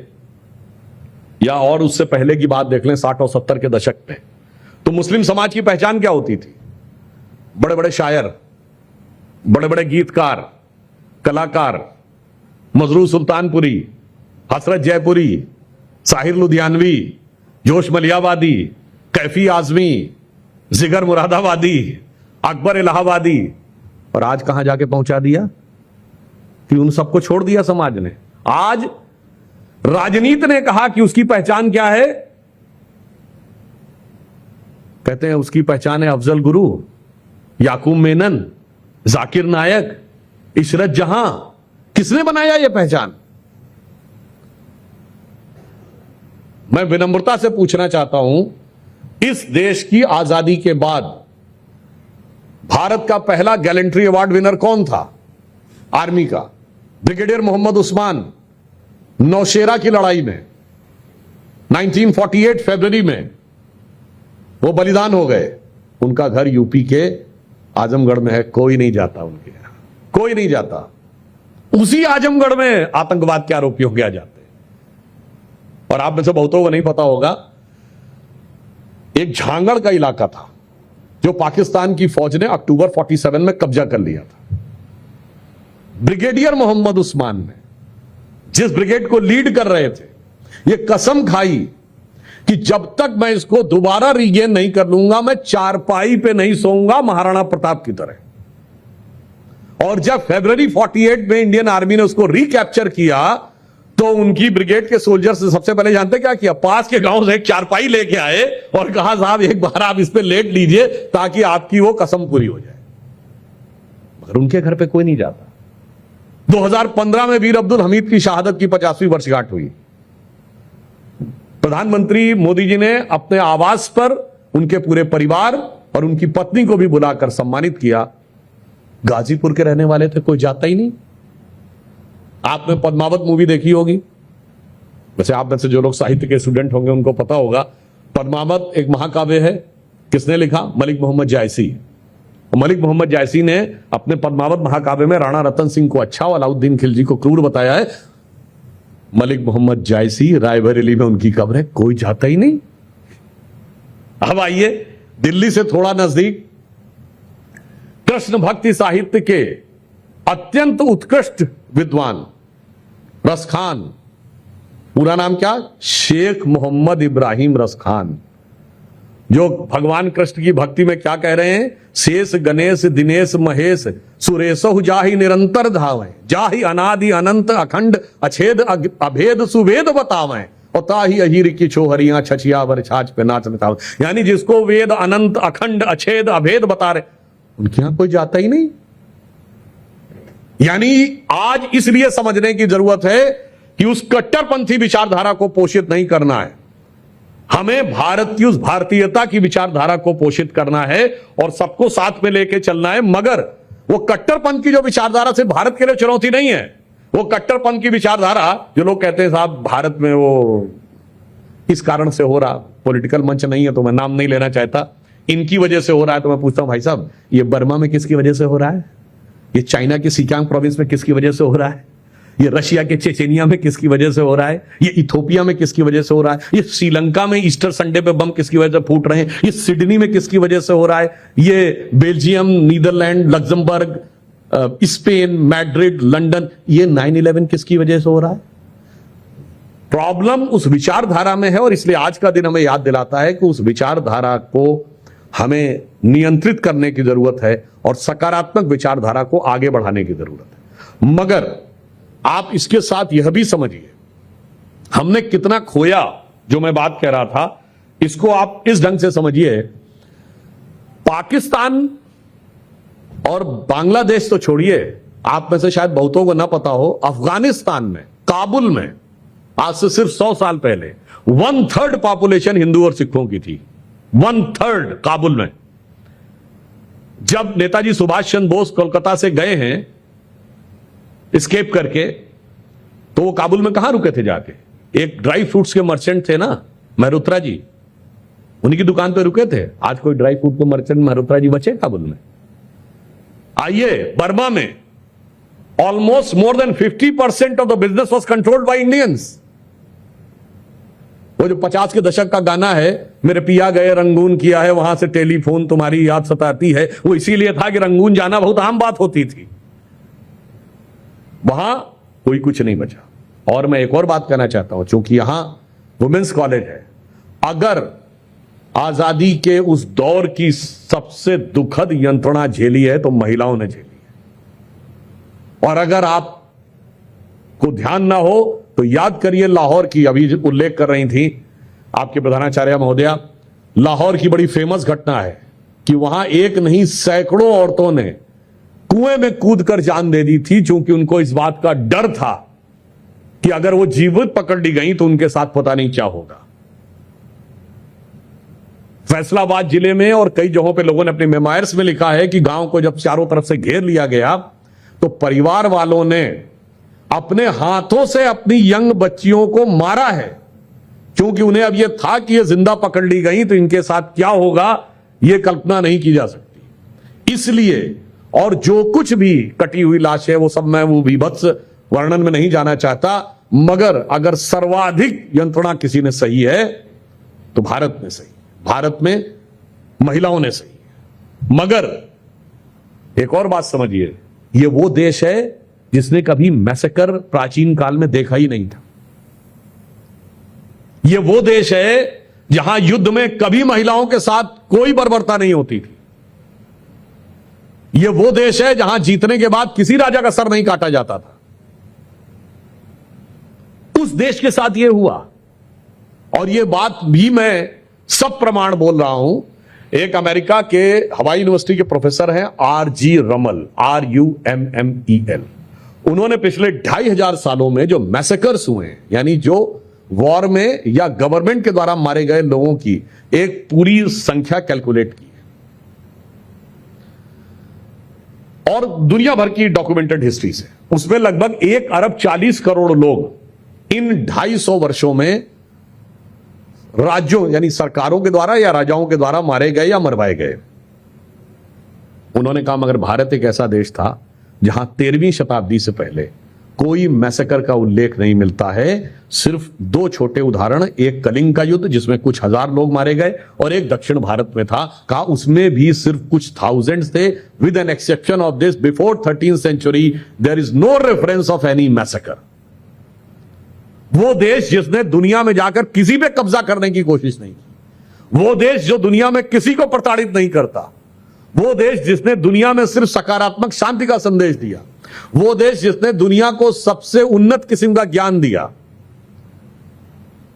या और उससे पहले की बात देख लें 60 और 70 के दशक में, तो मुस्लिम समाज की पहचान क्या होती थी? बड़े बड़े शायर, बड़े बड़े गीतकार, कलाकार, मजरूर सुल्तानपुरी, हसरत जयपुरी, साहिर लुधियानवी, जोश मलियाबादी, कैफी आजमी, जिगर मुरादाबादी, अकबर इलाहाबादी। और आज कहां जाके पहुंचा दिया कि उन सबको छोड़ दिया समाज ने। आज राजनीति ने कहा कि उसकी पहचान क्या है, कहते हैं उसकी पहचान है अफजल गुरु, याकूब मेनन, जाकिर नायक, इशरत जहां। किसने बनाया यह पहचान? मैं विनम्रता से पूछना चाहता हूं, इस देश की आजादी के बाद भारत का पहला गैलेंट्री अवार्ड विनर कौन था? आर्मी का ब्रिगेडियर मोहम्मद उस्मान। नौशेरा की लड़ाई में 1948 फरवरी में वो बलिदान हो गए। उनका घर यूपी के आजमगढ़ में है। कोई नहीं जाता उनके यहां, कोई नहीं जाता। उसी आजमगढ़ में आतंकवाद के आरोपी हो गया जाते। और आप में से बहुतों को नहीं पता होगा, एक झांगड़ का इलाका था जो पाकिस्तान की फौज ने अक्टूबर 47 में कब्जा कर लिया था। ब्रिगेडियर मोहम्मद उस्मान ने, जिस ब्रिगेड को लीड कर रहे थे, यह कसम खाई कि जब तक मैं इसको दोबारा रीगेन नहीं कर लूंगा, मैं चारपाई पे नहीं सोऊंगा महाराणा प्रताप की तरह। और जब फरवरी 48 में इंडियन आर्मी ने उसको रिकैप्चर किया, तो उनकी ब्रिगेड के सोल्जर्स सबसे पहले जानते क्या किया? पास के गांव से एक चारपाई लेके आए और कहा साहब एक बार आप इस पे लेट लीजिए ताकि आपकी वो कसम पूरी हो जाए। मगर उनके घर पे कोई नहीं जाता। 2015 में वीर अब्दुल हमीद की शहादत की 50वीं वर्षगांठ हुई। प्रधानमंत्री मोदी जी ने अपने आवास पर उनके पूरे परिवार और उनकी पत्नी को भी बुलाकर सम्मानित किया। गाजीपुर के रहने वाले थे, कोई जाता ही नहीं। आपने पद्मावत मूवी देखी होगी, वैसे आप में से जो लोग साहित्य के स्टूडेंट होंगे उनको पता होगा। पद्मावत एक महाकाव्य है। किसने लिखा? मलिक मोहम्मद जायसी। मलिक मोहम्मद जायसी ने अपने पद्मावत महाकाव्य में राणा रतन सिंह को अच्छा और अलाउद्दीन खिलजी को क्रूर बताया है। मलिक मोहम्मद जायसी, रायबरेली में उनकी कब्र है, कोई जाता ही नहीं। अब आइए दिल्ली से थोड़ा नजदीक, कृष्ण भक्ति साहित्य के अत्यंत उत्कृष्ट विद्वान रसखान, पूरा नाम क्या? शेख मोहम्मद इब्राहिम रसखान, जो भगवान कृष्ण की भक्ति में क्या कह रहे हैं? शेष गणेश दिनेश महेश सुरेशहु जाहि निरंतर धावें, जाहि अनादि अनंत अखंड अछेद अभेद सुवेद बतावें, और ताही अहीर की छोहरियां छछिया वर छाछ पे नाच नचावें। यानी जिसको वेद अनंत अखंड अछेद अभेद बता रहे, उनके यहां कोई जाता ही नहीं। यानी आज इसलिए समझने की जरूरत है कि उस कट्टरपंथी विचारधारा को पोषित नहीं करना है, हमें भारत की उस भारतीयता की विचारधारा को पोषित करना है और सबको साथ में लेके चलना है। मगर वो कट्टरपंथ की जो विचारधारा सिर्फ भारत के लिए चुनौती नहीं है। वो कट्टरपंथ की विचारधारा जो लोग कहते हैं साहब भारत में वो इस कारण से हो रहा, पॉलिटिकल मंच नहीं है तो मैं नाम नहीं लेना चाहता, इनकी वजह से हो रहा है, तो मैं पूछता हूं भाई साहब ये बर्मा में किसकी वजह से हो रहा है? ये चाइना के सिकियांग प्रोविंस में किसकी वजह से हो रहा है? ये रशिया के चेचेनिया में किसकी वजह से हो रहा है? ये इथोपिया में किसकी वजह से हो रहा है? ये श्रीलंका में ईस्टर संडे पे बम किसकी वजह से फूट रहे हैं? ये सिडनी में किसकी वजह से हो रहा है? ये Belgium, Netherlands, Luxembourg, Spain, Madrid, London, ये 9/11 किसकी वजह से हो रहा है? प्रॉब्लम उस विचारधारा में है, और इसलिए आज का दिन हमें याद दिलाता है कि उस विचारधारा को हमें नियंत्रित करने की जरूरत है और सकारात्मक विचारधारा को आगे बढ़ाने की जरूरत है। मगर आप इसके साथ यह भी समझिए, हमने कितना खोया, जो मैं बात कह रहा था, इसको आप इस ढंग से समझिए। पाकिस्तान और बांग्लादेश तो छोड़िए, आप में से शायद बहुतों को ना पता हो, अफगानिस्तान में, काबुल में आज से सिर्फ 100 साल पहले 1/3 पॉपुलेशन हिंदू और सिखों की थी। 1/3 काबुल में। जब नेताजी सुभाष चंद्र बोस कोलकाता से गए हैं एस्केप करके, तो वो काबुल में कहां रुके थे जाके? एक ड्राई फ्रूट्स के मर्चेंट थे ना, मेहरोत्रा जी, उन्हीं की दुकान पे रुके थे। आज कोई ड्राई फ्रूट के मर्चेंट मेहरोत्रा जी बचे काबुल में? आइए, बर्मा में almost more than 50% of the business was controlled by Indians. वो जो 50 के दशक का गाना है, मेरे पिया गए रंगून किया है, वहां से टेलीफोन तुम्हारी याद सताती है, वो इसीलिए था कि रंगून जाना बहुत आम बात होती थी। वहां कोई कुछ नहीं बचा। और मैं एक और बात कहना चाहता हूं, क्योंकि यहां वुमेन्स कॉलेज है, अगर आजादी के उस दौर की सबसे दुखद यंत्रणा झेली है तो महिलाओं ने झेली है। और अगर आपको ध्यान ना हो तो याद करिए लाहौर की, अभी उल्लेख कर रही थी आपके प्रधानाचार्य महोदया, लाहौर की बड़ी फेमस घटना है कि वहां एक नहीं सैकड़ों औरतों ने कुएं में कूदकर जान दे दी थी, क्योंकि उनको इस बात का डर था कि अगर वो जीवित पकड़ ली गई तो उनके साथ पता नहीं क्या होगा। फैसलाबाद जिले में और कई जगहों पे लोगों ने अपने मेमोयर्स में लिखा है कि गांव को जब चारों तरफ से घेर लिया गया तो परिवार वालों ने अपने हाथों से अपनी यंग बच्चियों को मारा है, क्योंकि उन्हें अब यह था कि ये जिंदा पकड़ ली गई तो इनके साथ क्या होगा, यह कल्पना नहीं की जा सकती। इसलिए, और जो कुछ भी कटी हुई लाश है वो सब, मैं वो विभत्स वर्णन में नहीं जाना चाहता, मगर अगर सर्वाधिक यंत्रणा किसी ने सही है तो भारत ने सही, भारत में महिलाओं ने सही। मगर एक और बात समझिए, ये वो देश है जिसने कभी मैसेकर प्राचीन काल में देखा ही नहीं था। ये वो देश है जहां युद्ध में कभी महिलाओं के साथ कोई बर्बरता नहीं होती थी। ये वो देश है जहां जीतने के बाद किसी राजा का सर नहीं काटा जाता था। उस देश के साथ ये हुआ, और ये बात भी मैं सब प्रमाण बोल रहा हूं। एक अमेरिका के हवाई यूनिवर्सिटी के प्रोफेसर हैं RG रमल, RUMMEL। उन्होंने पिछले 2500 सालों में जो मैसेकर्स हुए हैं, यानी जो वॉर में या गवर्नमेंट के द्वारा मारे गए लोगों की एक पूरी संख्या कैलकुलेट की और दुनिया भर की डॉक्यूमेंटेड हिस्ट्री से, उसमें लगभग 1 अरब 40 करोड़ लोग इन 250 वर्षों में राज्यों यानी सरकारों के द्वारा या राजाओं के द्वारा मारे गए या मरवाए गए। उन्होंने कहा मगर भारत एक ऐसा देश था जहां 13वीं शताब्दी से पहले कोई मैसेकर का उल्लेख नहीं मिलता है। सिर्फ 2 छोटे उदाहरण, एक कलिंग का युद्ध जिसमें कुछ हजार लोग मारे गए और एक दक्षिण भारत में था, कहा उसमें भी सिर्फ कुछ थाउजेंड्स थे। With an exception of this, before 13th century there is no reference of any massacre. वो देश जिसने दुनिया में जाकर किसी पे कब्जा करने की कोशिश नहीं की, वो देश जो दुनिया में किसी को प्रताड़ित नहीं करता, वो देश जिसने दुनिया में सिर्फ सकारात्मक शांति का संदेश दिया, वो देश जिसने दुनिया को सबसे उन्नत किस्म का ज्ञान दिया,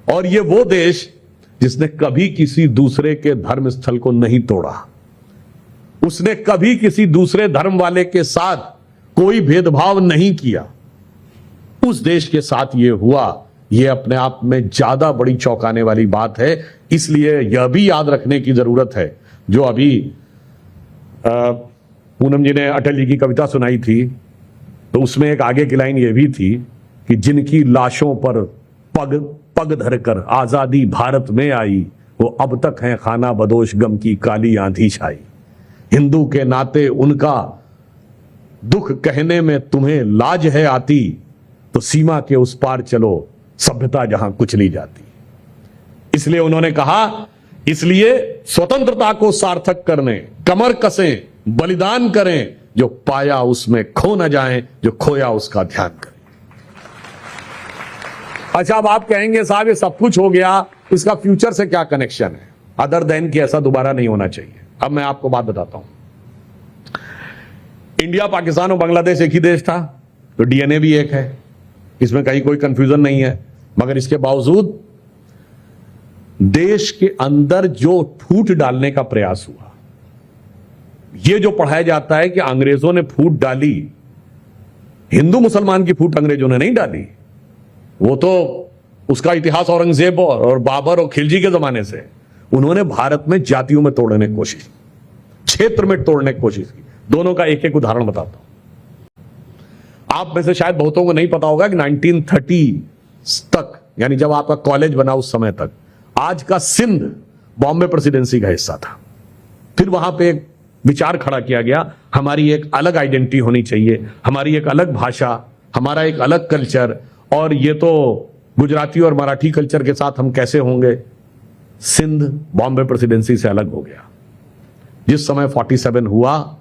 और ये वो देश जिसने कभी किसी दूसरे के धर्म स्थल को नहीं तोड़ा, उसने कभी किसी दूसरे धर्म वाले के साथ कोई भेदभाव नहीं किया। उस देश के साथ ये हुआ, ये अपने आप में ज्यादा बड़ी चौंकाने वाली बात है। इसलिए यह भी याद रखने की जरूरत है, जो अभी पूनम जी ने अटल जी की कविता सुनाई थी, तो उसमें एक आगे की लाइन ये भी थी कि जिनकी लाशों पर पग पग धरकर आजादी भारत में आई, वो अब तक हैं खाना बदोश गम की काली आंधी छाई। हिंदू के नाते उनका दुख कहने में तुम्हें लाज है आती, तो सीमा के उस पार चलो, सभ्यता जहां कुचली जाती। इसलिए उन्होंने कहा, इसलिए स्वतंत्रता को सार्थक करने कमर कसें, बलिदान करें, जो पाया उसमें खो न जाएं, जो खोया उसका ध्यान करें। अच्छा, अब आप कहेंगे साहब ये सब कुछ हो गया, इसका फ्यूचर से क्या कनेक्शन है, अदर देन कि ऐसा दोबारा नहीं होना चाहिए। अब मैं आपको बात बताता हूं। इंडिया, पाकिस्तान और बांग्लादेश एक ही देश था, तो डीएनए भी एक है, इसमें कहीं कोई कंफ्यूजन नहीं है। मगर इसके बावजूद देश के अंदर जो फूट डालने का प्रयास हुआ, यह जो पढ़ाया जाता है कि अंग्रेजों ने फूट डाली, हिंदू मुसलमान की फूट अंग्रेजों ने नहीं डाली। वो तो उसका इतिहास औरंगजेब और बाबर और खिलजी के जमाने से, उन्होंने भारत में जातियों में तोड़ने की कोशिश की, क्षेत्र में तोड़ने की कोशिश की। दोनों का एक एक उदाहरण बताता हूं। आप में से शायद बहुतों को नहीं पता होगा कि 1930 तक, यानी जब आपका कॉलेज बना उस समय तक, आज का सिंध बॉम्बे प्रेसिडेंसी का हिस्सा था। फिर वहां पे एक विचार खड़ा किया गया, हमारी एक अलग आइडेंटिटी होनी चाहिए, हमारी एक अलग भाषा, हमारा एक अलग कल्चर, और ये तो गुजराती और मराठी कल्चर के साथ हम कैसे होंगे। सिंध बॉम्बे प्रेसिडेंसी से अलग हो गया। जिस समय 47 हुआ,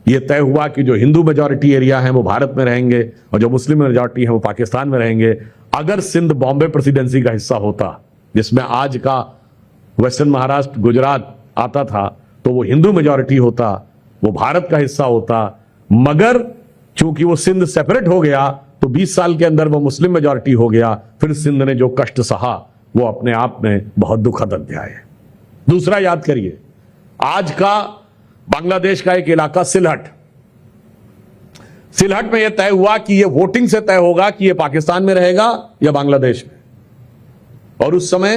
यह तय हुआ कि जो हिंदू मेजॉरिटी एरिया है वो भारत में रहेंगे और जो मुस्लिम मेजॉरिटी है वो पाकिस्तान में रहेंगे। अगर सिंध बॉम्बे प्रेसिडेंसी का हिस्सा होता, जिसमें आज का वेस्टर्न महाराष्ट्र, गुजरात आता था, तो वो हिंदू मेजॉरिटी होता, वो भारत का हिस्सा होता। मगर चूंकि वो सिंध सेपरेट हो गया, तो 20 साल के अंदर वो मुस्लिम मेजॉरिटी हो गया। फिर सिंध ने जो कष्ट सहा, वो अपने आप में बहुत दुखद अध्याय है। दूसरा याद करिए, आज का बांग्लादेश का एक इलाका सिलहट में यह तय हुआ कि यह वोटिंग से तय होगा कि यह पाकिस्तान में रहेगा या बांग्लादेश में। और उस समय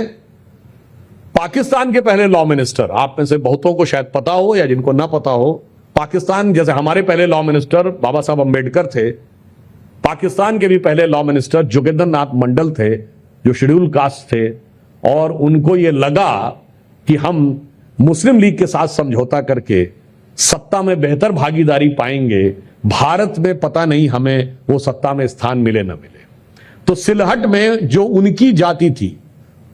पाकिस्तान के पहले लॉ मिनिस्टर, आप में से बहुतों को शायद पता हो या जिनको ना पता हो, पाकिस्तान, जैसे हमारे पहले लॉ मिनिस्टर बाबा साहब अंबेडकर थे, पाकिस्तान के भी पहले लॉ मिनिस्टर जोगेंद्र नाथ मंडल थे, जो शेड्यूल कास्ट थे। और उनको यह लगा कि हम मुस्लिम लीग के साथ समझौता करके सत्ता में बेहतर भागीदारी पाएंगे, भारत में पता नहीं हमें वो सत्ता में स्थान मिले न मिले। तो सिलहट में जो उनकी जाति थी,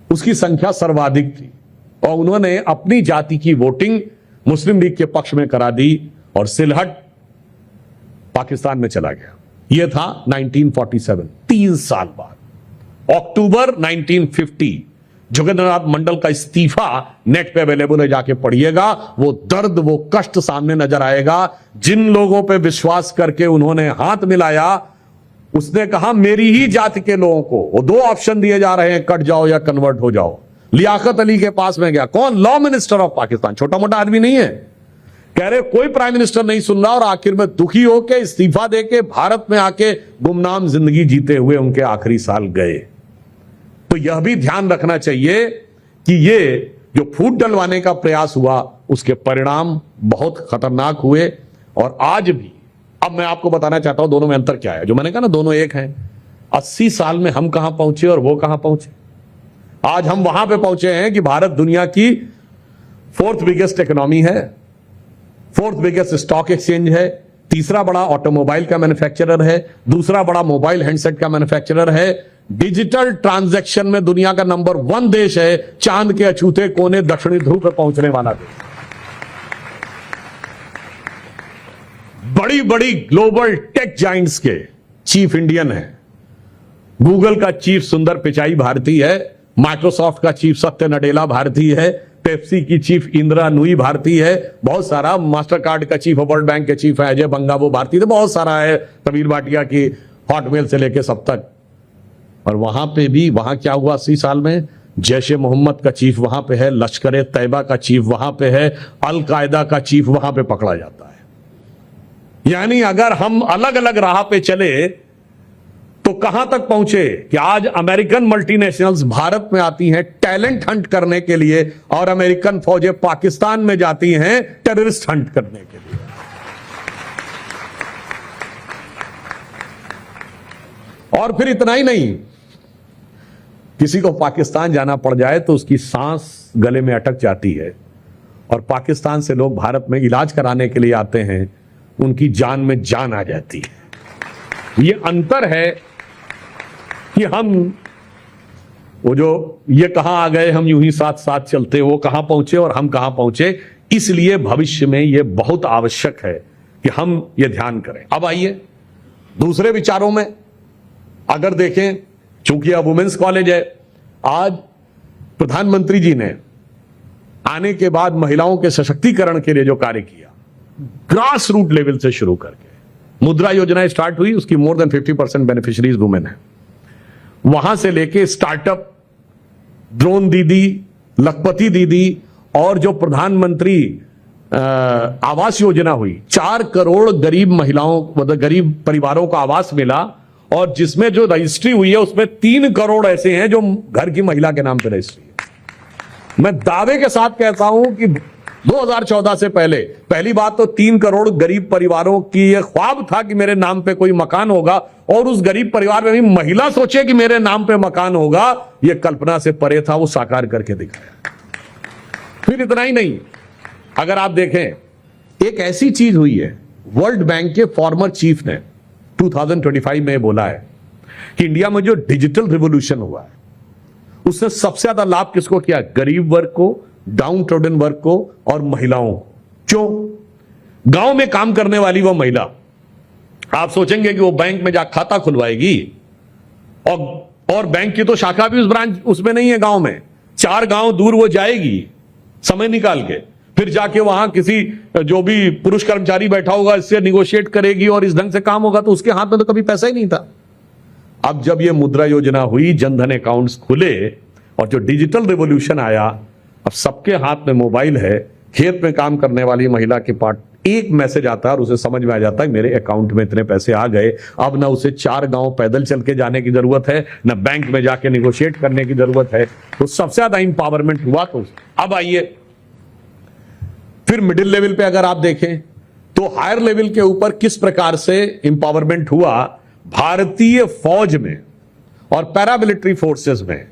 उसकी संख्या सर्वाधिक थी, और उन्होंने अपनी जाति की वोटिंग मुस्लिम लीग के पक्ष में करा दी, और सिलहट पाकिस्तान में चला गया। यह था 1947, 3 साल बाद, अक्टूबर 1950। जोगेंद्रनाथ मंडल का इस्तीफा नेट पे अवेलेबल है, जाके पढ़िएगा। वो दर्द, वो कष्ट सामने नजर आएगा। जिन लोगों पे विश्वास करके उन्होंने हाथ मिलाया, उसने कहा मेरी ही जाति के लोगों को, वो 2 ऑप्शन दिए जा रहे हैं, कट जाओ या कन्वर्ट हो जाओ। लियाकत अली के पास में गया, कौन? लॉ मिनिस्टर ऑफ पाकिस्तान, छोटा मोटा आदमी नहीं है। कह रहे कोई प्राइम मिनिस्टर नहीं सुन रहा, और आखिर में दुखी होकर इस्तीफा देके भारत में आके गुमनाम जिंदगी जीते हुए उनके आखिरी साल गए। तो यह भी ध्यान रखना चाहिए कि ये जो फूट डलवाने का प्रयास हुआ, उसके परिणाम बहुत खतरनाक हुए। और आज भी, अब मैं आपको बताना चाहता हूं दोनों में अंतर क्या है। जो मैंने कहा ना, दोनों एक हैं। 80 साल में हम कहां पहुंचे और वो कहां पहुंचे। आज हम वहां पे पहुंचे हैं कि भारत दुनिया की 4th बिगेस्ट इकोनॉमी है, 4th बिगेस्ट स्टॉक एक्सचेंज है, तीसरा बड़ा ऑटोमोबाइल का मैन्युफैक्चरर है, दूसरा बड़ा मोबाइल हैंडसेट का मैन्युफैक्चरर है, डिजिटल ट्रांजैक्शन में दुनिया का नंबर 1 देश है, चांद के अछूते कोने दक्षिणी ध्रुव पर पहुंचने वाला देश। बड़ी बड़ी ग्लोबल टेक जाइंट्स के चीफ इंडियन है। गूगल का चीफ सुंदर पिचाई भारतीय है, माइक्रोसॉफ्ट का चीफ सत्य नडेला भारतीय है, पेप्सी की चीफ इंदिरा नुई भारतीय है, बहुत सारा, मास्टर कार्ड का चीफ, वर्ल्ड बैंक के चीफ है अजय बंगा, वो भारतीय, तो बहुत सारा है, तबीर भाटिया की हॉटमेल से लेके सब तक। और वहां पे भी, वहां क्या हुआ 80 साल में, जैश ए मोहम्मद का चीफ वहां पे है, लश्कर तैयबा का चीफ वहां पे है, अल कायदा का चीफ वहां पे पकड़ा जाता है। यानी अगर हम अलग अलग राह पे चले तो कहां तक पहुंचे कि आज अमेरिकन मल्टीनेशनल्स भारत में आती हैं टैलेंट हंट करने के लिए, और अमेरिकन फौजें पाकिस्तान में जाती हैं टेररिस्ट हंट करने के लिए। और फिर इतना ही नहीं, किसी को पाकिस्तान जाना पड़ जाए तो उसकी सांस गले में अटक जाती है, और पाकिस्तान से लोग भारत में इलाज कराने के लिए आते हैं उनकी जान में जान आ जाती है। ये अंतर है कि हम वो जो ये कहां आ गए, हम यूं ही साथ साथ चलते, वो कहां पहुंचे और हम कहां पहुंचे। इसलिए भविष्य में ये बहुत आवश्यक है कि हम ये ध्यान करें। अब आइए दूसरे विचारों में अगर देखें, चूंकि अब वुमेन्स कॉलेज है, आज प्रधानमंत्री जी ने आने के बाद महिलाओं के सशक्तिकरण के लिए जो कार्य किया, ग्रास रूट लेवल से शुरू करके मुद्रा योजना स्टार्ट हुई, उसकी मोर देन 50% बेनिफिशियरीज वुमेन है। वहां से लेके स्टार्टअप, ड्रोन दीदी, लखपति दीदी, और जो प्रधानमंत्री आवास योजना हुई, 4 करोड़ गरीब महिलाओं, मतलब गरीब परिवारों को आवास मिला, और जिसमें जो रजिस्ट्री हुई है उसमें 3 करोड़ ऐसे हैं जो घर की महिला के नाम पर रजिस्ट्री है। मैं दावे के साथ कहता हूं कि 2014 से पहली बात तो 3 करोड़ गरीब परिवारों की यह ख्वाब था कि मेरे नाम पे कोई मकान होगा, और उस गरीब परिवार में भी महिला सोचे कि मेरे नाम पे मकान होगा, यह कल्पना से परे था, वो साकार करके दिखाया। फिर इतना ही नहीं, अगर आप देखें एक ऐसी चीज हुई है, वर्ल्ड बैंक के फॉर्मर चीफ ने 2025 में बोला है कि इंडिया में जो डिजिटल रिवॉल्यूशन हुआ है उसने सबसे ज्यादा लाभ किसको किया? गरीब वर्ग को, डाउन ट्रोडन वर्ग को और महिलाओं को। क्यों? गांव में काम करने वाली वो महिला, आप सोचेंगे कि वो बैंक में जाकर खाता खुलवाएगी, और बैंक की तो शाखा भी उस ब्रांच उसमें नहीं है गांव में, 4 गांव दूर वो जाएगी समय निकाल के, फिर जाके वहां किसी जो भी पुरुष कर्मचारी बैठा होगा इससे निगोशिएट करेगी और इस ढंग से काम होगा, तो उसके हाथ में तो कभी पैसा ही नहीं था। अब जब ये मुद्रा योजना हुई, जनधन अकाउंट्स खुले और जो डिजिटल रिवॉल्यूशन आया, अब सबके हाथ में मोबाइल है, खेत में काम करने वाली महिला के पास एक मैसेज आता है और उसे समझ में आ जाता है मेरे अकाउंट में इतने पैसे आ गए। अब ना उसे 4 गांव पैदल चल के जाने की जरूरत है, ना बैंक में जाके निगोशिएट करने की जरूरत है। तो सबसे ज्यादा इंपावरमेंट हुआ। तो अब आइए फिर मिडिल लेवल पे अगर आप देखें तो हायर लेवल के ऊपर किस प्रकार से इंपावरमेंट हुआ। भारतीय फौज में और पैरामिलिट्री फोर्सेस में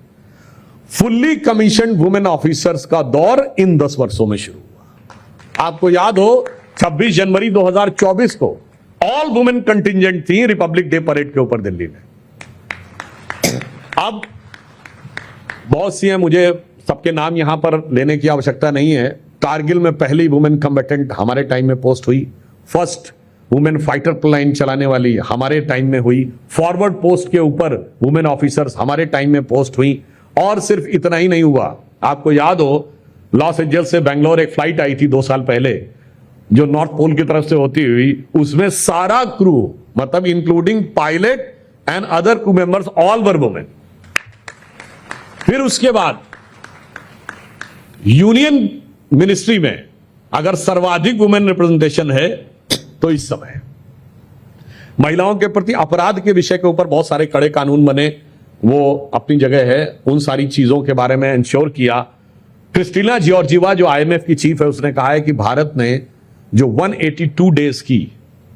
फुल्ली कमीशन वुमेन ऑफिसर्स का दौर इन 10 वर्षों में शुरू हुआ। आपको याद हो 26 जनवरी 2024 को ऑल वुमेन कंटिंजेंट थी रिपब्लिक डे परेड के ऊपर दिल्ली में। अब बहुत सी हैं, मुझे सबके नाम यहां पर लेने की आवश्यकता नहीं है। कारगिल में पहली वुमेन कम्बेटेंट हमारे टाइम में पोस्ट हुई, फर्स्ट वुमेन फाइटर प्लेन चलाने वाली हमारे टाइम में हुई, फॉरवर्ड पोस्ट के ऊपर वुमेन ऑफिसर्स हमारे टाइम में पोस्ट हुई। और सिर्फ इतना ही नहीं हुआ, आपको याद हो लॉस एंजल्स से बेंगलोर एक फ्लाइट आई थी 2 साल पहले जो नॉर्थ पोल की तरफ से होती हुई, उसमें सारा क्रू, मतलब including pilot and other crew members, all were women. फिर उसके बाद यूनियन मिनिस्ट्री में अगर सर्वाधिक वुमेन रिप्रेजेंटेशन है तो इस समय महिलाओं के प्रति अपराध के विषय के ऊपर बहुत सारे कड़े कानून बने, वो अपनी जगह है। उन सारी चीजों के बारे में इंश्योर किया। क्रिस्टीना जॉर्जिवा जो IMF की चीफ है, उसने कहा है कि भारत ने जो 182 डेज की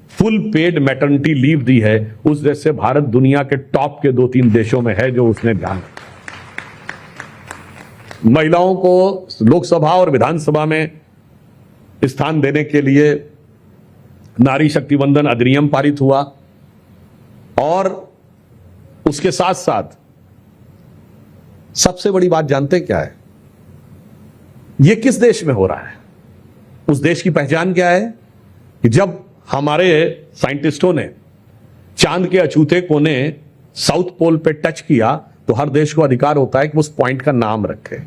फुल पेड मैटरनिटी लीव दी है, उस देश से भारत दुनिया के टॉप के 2-3 देशों में है जो उसने ध्यान रखा। महिलाओं को लोकसभा और विधानसभा में स्थान देने के लिए नारी शक्ति वंदन अधिनियम पारित हुआ, और उसके साथ साथ सबसे बड़ी बात जानते हैं क्या है? यह किस देश में हो रहा है? उस देश की पहचान क्या है कि जब हमारे साइंटिस्टों ने चांद के अछूते कोने साउथ पोल पे टच किया तो हर देश को अधिकार होता है कि उस पॉइंट का नाम रखे।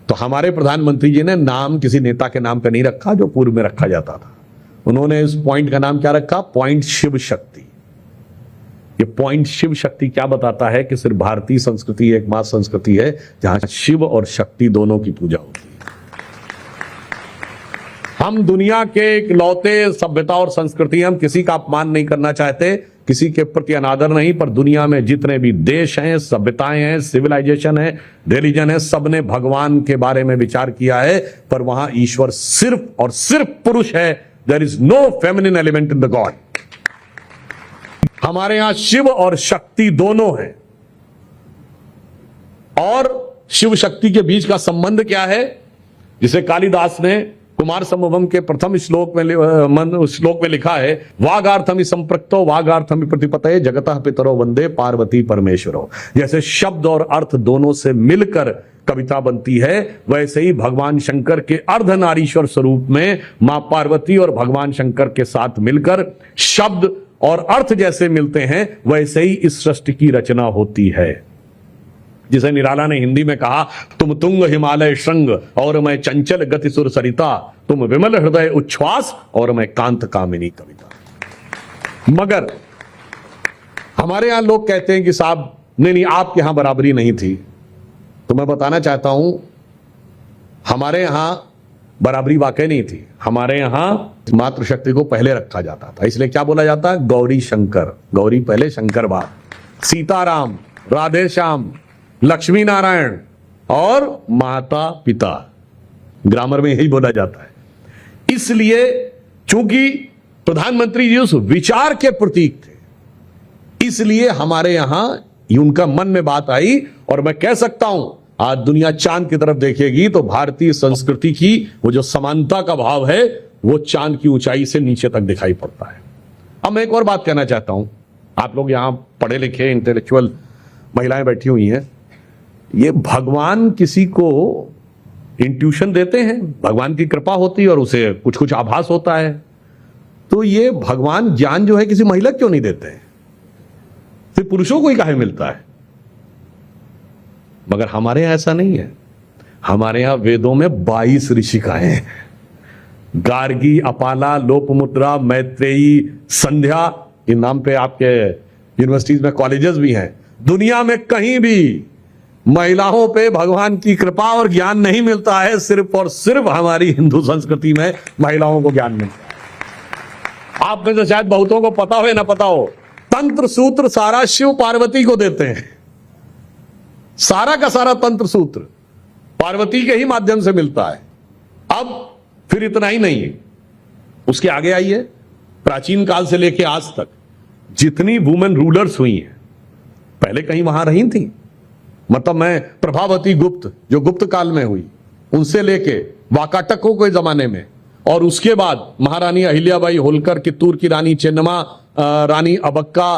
तो हमारे प्रधानमंत्री जी ने नाम किसी नेता के नाम पे नहीं रखा जो पूर्व में रखा जाता था। उन्होंने इस पॉइंट का नाम क्या रखा? पॉइंट शिव शक्ति। ये पॉइंट शिव शक्ति क्या बताता है कि सिर्फ भारतीय संस्कृति एकमात्र संस्कृति है जहां शिव और शक्ति दोनों की पूजा होती है। हम दुनिया के इकलौते सभ्यता और संस्कृति, हम किसी का अपमान नहीं करना चाहते, किसी के प्रति अनादर नहीं, पर दुनिया में जितने भी देश हैं, सभ्यताएं हैं, सिविलाइजेशन है, रिलीजन है, सबने भगवान के बारे में विचार किया है, पर वहां ईश्वर सिर्फ और सिर्फ पुरुष है। There is no feminine element in the god. हमारे यहां शिव और शक्ति दोनों हैं, और शिव शक्ति के बीच का संबंध क्या है, जिसे कालिदास ने कुमार संभवम के प्रथम श्लोक में लिखा है, वागार्थमि संप्रक्तो वागार्थमि प्रतिपतये जगतः पितरो वंदे पार्वती परमेश्वरो। जैसे शब्द और अर्थ दोनों से मिलकर कविता बनती है, वैसे ही भगवान शंकर के अर्धनारीश्वर स्वरूप में मां पार्वती और भगवान शंकर के साथ मिलकर शब्द और अर्थ जैसे मिलते हैं, वैसे ही इस सृष्टि की रचना होती है। जिसे निराला ने हिंदी में कहा, तुम तुंग हिमालय श्रृंग और मैं चंचल गति सुर सरिता, तुम विमल हृदय उच्छ्वास और मैं कांत कामिनी कविता। मगर हमारे यहां लोग कहते हैं कि साहब नहीं, आपके यहां बराबरी नहीं थी। तो मैं बताना चाहता हूं, हमारे यहां बराबरी वाकई नहीं थी। हमारे यहां मातृशक्ति को पहले रखा जाता था, इसलिए क्या बोला जाता है, गौरी शंकर। गौरी पहले, शंकर बाद। सीताराम, राधे श्याम, लक्ष्मी नारायण और माता पिता, ग्रामर में यही बोला जाता है। इसलिए चूंकि प्रधानमंत्री जी उस विचार के प्रतीक थे, इसलिए हमारे यहां उनका मन में बात आई। और मैं कह सकता हूं, आज दुनिया चांद की तरफ देखेगी तो भारतीय संस्कृति की वो जो समानता का भाव है, वो चांद की ऊंचाई से नीचे तक दिखाई पड़ता है। अब मैं एक और बात कहना चाहता हूं, आप लोग यहां पढ़े लिखे इंटेलेक्चुअल महिलाएं बैठी हुई हैं, ये भगवान किसी को इंट्यूशन देते हैं, भगवान की कृपा होती है और उसे कुछ कुछ आभास होता है। तो ये भगवान ज्ञान जो है किसी महिला क्यों नहीं देते हैं, सिर्फ पुरुषों को ही काहे मिलता है? मगर हमारे यहां ऐसा नहीं है। हमारे यहां वेदों में 22 ऋषिकाएं हैं। गार्गी, अपाला, लोपमुद्रा, मैत्रेयी, संध्या, इन नाम पे आपके यूनिवर्सिटीज में कॉलेजेस भी हैं। दुनिया में कहीं भी महिलाओं पे भगवान की कृपा और ज्ञान नहीं मिलता है, सिर्फ और सिर्फ हमारी हिंदू संस्कृति में महिलाओं को ज्ञान मिलता है। आप में से शायद बहुतों को पता हो या ना पता हो, तंत्र सूत्र सारा शिव पार्वती को देते हैं। सारा का सारा तंत्र सूत्र पार्वती के ही माध्यम से मिलता है। अब फिर इतना ही नहीं है, उसके आगे आइए, प्राचीन काल से लेकर आज तक जितनी वुमेन रूलर्स हुई हैं, पहले कहीं वहां रही थी। मतलब मैं प्रभावती गुप्त जो गुप्त काल में हुई, उनसे लेके वाकाटकों के जमाने में, और उसके बाद महारानी अहिल्याबाई होलकर, कित्तूर की रानी चेन्नम्मा, रानी अबक्का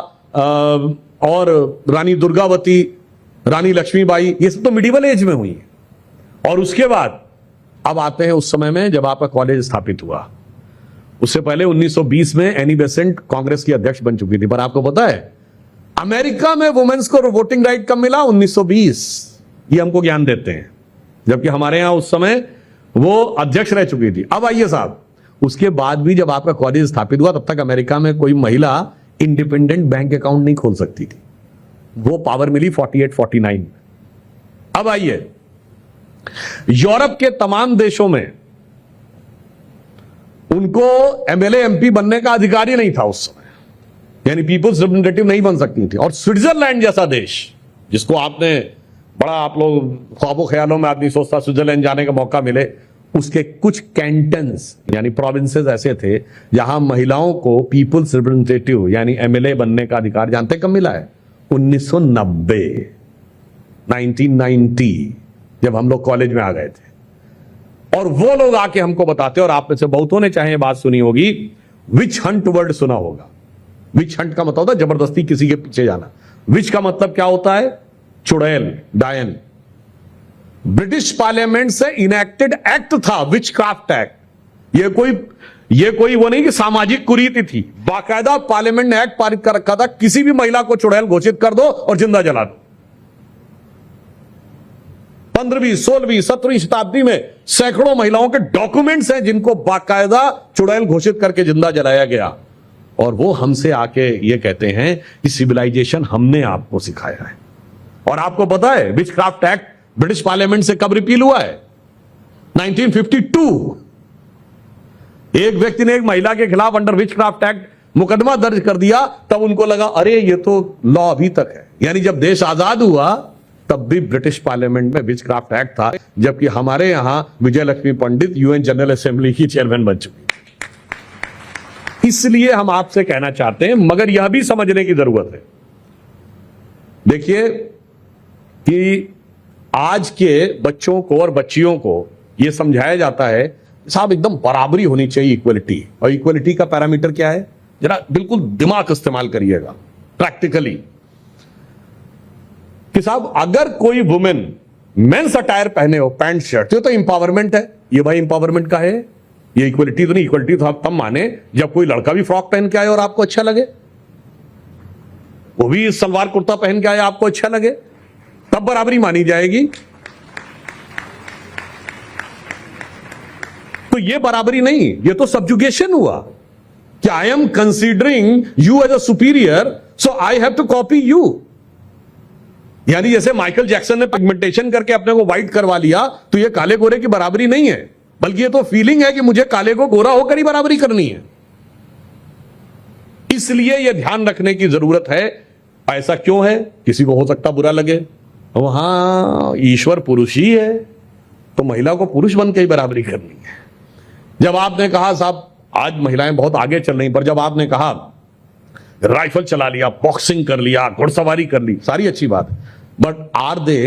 और रानी दुर्गावती, रानी लक्ष्मीबाई, ये सब तो मिडिवल एज में हुई है। और उसके बाद अब आते हैं उस समय में जब आपका कॉलेज स्थापित हुआ। उससे पहले 1920 में एनी बेसेंट कांग्रेस की अध्यक्ष बन चुकी थी। पर आपको पता है अमेरिका में वुमेन्स को वोटिंग राइट कब मिला? 1920। ये हमको ज्ञान देते हैं, जबकि हमारे यहां उस समय वो अध्यक्ष रह चुकी थी। अब आइए साहब, उसके बाद भी जब आपका कॉलेज स्थापित हुआ, तब तक अमेरिका में कोई महिला इंडिपेंडेंट बैंक अकाउंट नहीं खोल सकती थी। वो पावर मिली 48-49 में। अब आइए, यूरोप के तमाम देशों में उनको एमएलए एमपी बनने का अधिकार ही नहीं था उस समय, यानी पीपुल्स रिप्रेजेंटेटिव नहीं बन सकती थी। और स्विट्जरलैंड जैसा देश, जिसको आपने बड़ा, आप लोग ख्वाबों ख्यालों में आदमी सोचता स्विट्जरलैंड जाने का मौका मिले, उसके कुछ कैंटन्स यानी प्रोविंसेस ऐसे थे जहां महिलाओं को पीपुल्स रिप्रेजेंटेटिव यानी एमएलए बनने का अधिकार जानते कब मिला है? 1990 जब हम लोग कॉलेज में आ गए थे। और वो लोग आके हमको बताते, और आप में से बहुतों ने चाहे बात सुनी होगी, विच हंट वर्ड सुना होगा। विच हंट का मतलब होता है जबरदस्ती किसी के पीछे जाना। विच का मतलब क्या होता है? चुड़ैल, डायन। ब्रिटिश पार्लियामेंट से इनेक्टेड एक्ट था विच क्राफ्ट एक्ट। ये कोई वो नहीं कि सामाजिक कुरीति थी, बाकायदा पार्लियामेंट ने एक्ट पारित कर रखा था, किसी भी महिला को चुड़ैल घोषित कर दो और जिंदा जला दो। 15वीं, 16वीं, 17वीं शताब्दी में सैकड़ों महिलाओं के डॉक्यूमेंट्स हैं जिनको बाकायदा चुड़ैल घोषित करके जिंदा जलाया गया। और वो हमसे आके ये कहते हैं कि सिविलाइजेशन हमने आपको सिखाया है। और आपको पता है विचक्राफ्ट एक्ट ब्रिटिश पार्लियामेंट से कब रिपील हुआ है? 1952। एक व्यक्ति ने एक महिला के खिलाफ अंडर विचक्राफ्ट एक्ट मुकदमा दर्ज कर दिया, तब उनको लगा अरे ये तो लॉ अभी तक है। यानी जब देश आजाद हुआ तब भी ब्रिटिश पार्लियामेंट में विचक्राफ्ट एक्ट था, जबकि हमारे यहां विजय लक्ष्मी पंडित यूएन जनरल असेंबली की चेयरमैन बन चुकी। इसलिए हम आपसे कहना चाहते हैं, मगर यह भी समझने की जरूरत है। देखिए कि आज के बच्चों को और बच्चियों को यह समझाया जाता है साहब एकदम बराबरी होनी चाहिए, इक्वलिटी। और इक्वलिटी का पैरामीटर क्या है, जरा बिल्कुल दिमाग इस्तेमाल करिएगा प्रैक्टिकली, कि साहब अगर कोई वुमेन मेंस अटायर पहने हो, पैंट शर्ट, तो इंपावरमेंट है। ये भाई इंपावरमेंट का है, ये इक्वलिटी तो नहीं। इक्वलिटी तो आप तब माने जब कोई लड़का भी फ्रॉक पहन के आए और आपको अच्छा लगे, वो भी सलवार कुर्ता पहन के आए आपको अच्छा लगे, तब बराबरी मानी जाएगी। तो ये बराबरी नहीं, ये तो सब्जुगेशन हुआ कि I am considering you as a superior, so I have to copy you. यानी जैसे माइकल जैक्सन ने पिगमेंटेशन करके अपने को व्हाइट करवा लिया, तो ये काले गोरे की बराबरी नहीं है, बल्कि ये तो फीलिंग है कि मुझे काले को गोरा होकर ही बराबरी करनी है। इसलिए यह ध्यान रखने की जरूरत है। ऐसा क्यों है, किसी को हो सकता बुरा लगे, वहां ईश्वर पुरुष ही है, तो महिला को पुरुष बन के ही बराबरी करनी है। जब आपने कहा साहब, आज महिलाएं बहुत आगे चल रही, पर जब आपने कहा राइफल चला लिया, बॉक्सिंग कर लिया, घुड़सवारी कर ली, सारी अच्छी बात, but are they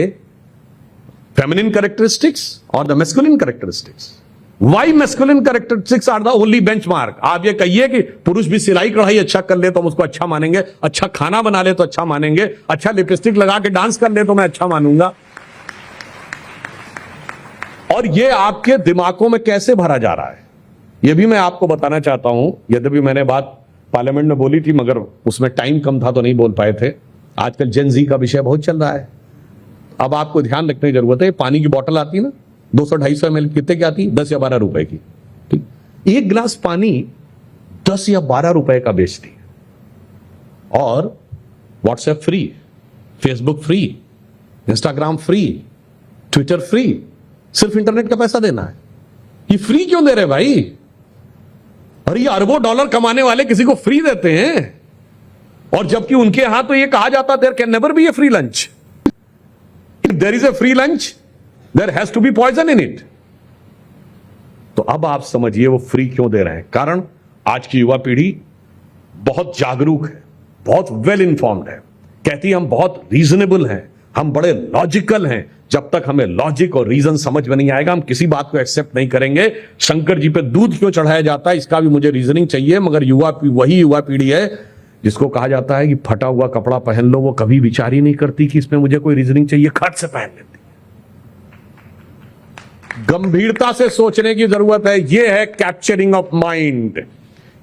feminine characteristics और the masculine characteristics? Why masculine characteristics are the only benchmark? आप ये कहिए कि पुरुष भी सिलाई कढ़ाई अच्छा कर ले तो हम उसको अच्छा मानेंगे, अच्छा खाना बना ले तो अच्छा मानेंगे, अच्छा लिपस्टिक लगा के डांस कर ले तो मैं अच्छा मानूंगा। और ये आपके दिमागों में कैसे भरा जा रहा है, ये भी मैं आपको बताना चाहता हूं। यद्यपि मैंने बात पार्लियामेंट में बोली थी, मगर उसमें टाइम कम था तो नहीं बोल पाए थे। आजकल जेन जी का विषय बहुत चल रहा है। अब आपको ध्यान रखने की जरूरत है, पानी की बोतल आती है ना 200-250 ml, कितने की आती है? 10 या 12 रुपए की। ठीक, एक गिलास पानी 10 या 12 रुपए का बेचती है। और WhatsApp free, Facebook free, Instagram free, Twitter free, सिर्फ इंटरनेट का पैसा देना है। ये फ्री क्यों दे रहे भाई? और ये अरबों डॉलर कमाने वाले किसी को फ्री देते हैं, और जबकि उनके यहां तो ये कहा जाता there can never be a free lunch. If there is a free lunch, there has to be poison in it. तो अब आप समझिए वो फ्री क्यों दे रहे हैं। कारण आज की युवा पीढ़ी बहुत जागरूक है, बहुत वेल इन्फॉर्म्ड है, कहती है हम बहुत रीजनेबल हैं, हम बड़े लॉजिकल हैं। जब तक हमें लॉजिक और रीजन समझ में नहीं आएगा, हम किसी बात को एक्सेप्ट नहीं करेंगे। शंकर जी पे दूध क्यों चढ़ाया जाता है, इसका भी मुझे रीजनिंग चाहिए। मगर वही युवा पीढ़ी है जिसको कहा जाता है कि फटा हुआ कपड़ा पहन लो, वो कभी विचार ही नहीं करती कि इसमें मुझे कोई रीजनिंग चाहिए, खट से पहन लेती। गंभीरता से सोचने की जरूरत है। यह है कैप्चरिंग ऑफ माइंड।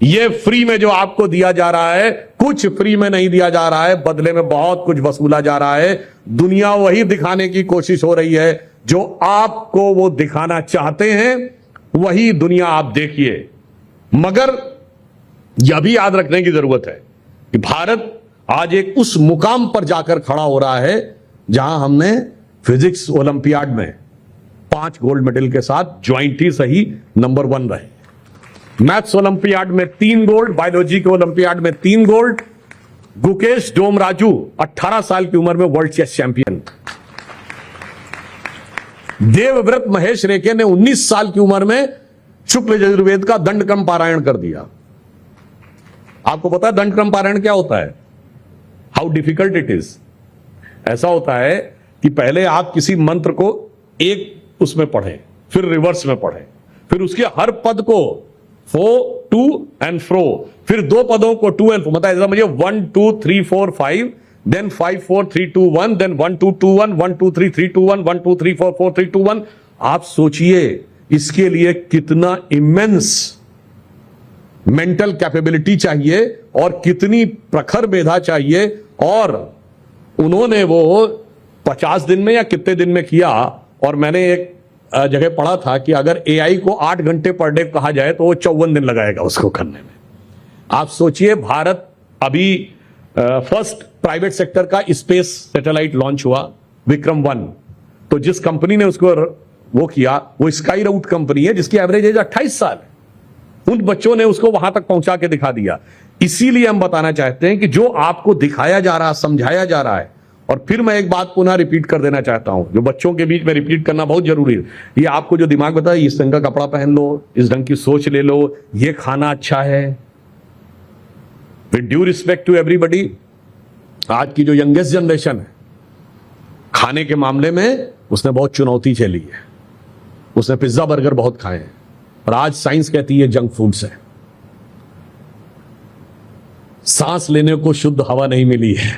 ये फ्री में जो आपको दिया जा रहा है, कुछ फ्री में नहीं दिया जा रहा है, बदले में बहुत कुछ वसूला जा रहा है। दुनिया वही दिखाने की कोशिश हो रही है जो आपको वो दिखाना चाहते हैं, वही दुनिया आप देखिए। मगर यह भी याद रखने की जरूरत है कि भारत आज एक उस मुकाम पर जाकर खड़ा हो रहा है जहां हमने फिजिक्स ओलंपियाड में 5 गोल्ड मेडल के साथ ज्वाइंटली सही नंबर 1 रहे। मैथ्स ओलंपियाड में 3 गोल्ड, बायोलॉजी के ओलंपियाड में 3 गोल्ड। गुकेश डोमराजू 18 साल की उम्र में world chess champion. Devvrat Mahesh Rekhe ने 19 साल की उम्र में शुक्ल यजुर्वेद का दंडक्रम पारायण कर दिया। आपको पता है दंडक्रम पारायण क्या होता है? How difficult it is. ऐसा होता है कि पहले आप किसी मंत्र को एक उसमें पढ़ें, फिर रिवर्स में पढ़ें, फिर उसके हर पद को फो टू एंड फ्रो, फिर 2 पदों को टू एंड फ्रो, मतलब ऐसा मुझे 1 2 3 4 5, देन 5 4 3 2 1, देन 1 2 2 1, 1 2 3 3 2 1, 1 2 3 4 4 3 2 1। आप सोचिए इसके लिए कितना इमेंस मेंटल कैपेबिलिटी चाहिए और कितनी प्रखर मेधा चाहिए। और उन्होंने वो 50 दिन में या कितने दिन में किया। और मैंने एक जगह पढ़ा था कि अगर एआई को 8 घंटे पर डे कहा जाए तो वो 54 दिन लगाएगा उसको करने में। आप सोचिए, भारत अभी फर्स्ट प्राइवेट सेक्टर का स्पेस सैटेलाइट लॉन्च हुआ, विक्रम 1। तो जिस कंपनी ने उसको वो किया वो स्काई रूट कंपनी है, जिसकी एवरेज एज 28 साल है। उन बच्चों ने उसको वहां तक पहुंचा के दिखा दिया। इसीलिए हम बताना चाहते हैं कि जो आपको दिखाया जा रहा, समझाया जा रहा है, और फिर मैं एक बात पुनः रिपीट कर देना चाहता हूं, जो बच्चों के बीच में रिपीट करना बहुत जरूरी है। ये आपको जो दिमाग बताया, इस ढंग का कपड़ा पहन लो, इस ढंग की सोच ले लो, ये खाना अच्छा है। With due respect to everybody, आज की जो यंगेस्ट जनरेशन है, खाने के मामले में उसने बहुत चुनौती झेली है। उसने पिज्जा बर्गर बहुत खाए हैं, और आज साइंस कहती है जंक फूड से। सांस लेने को शुद्ध हवा नहीं मिली है,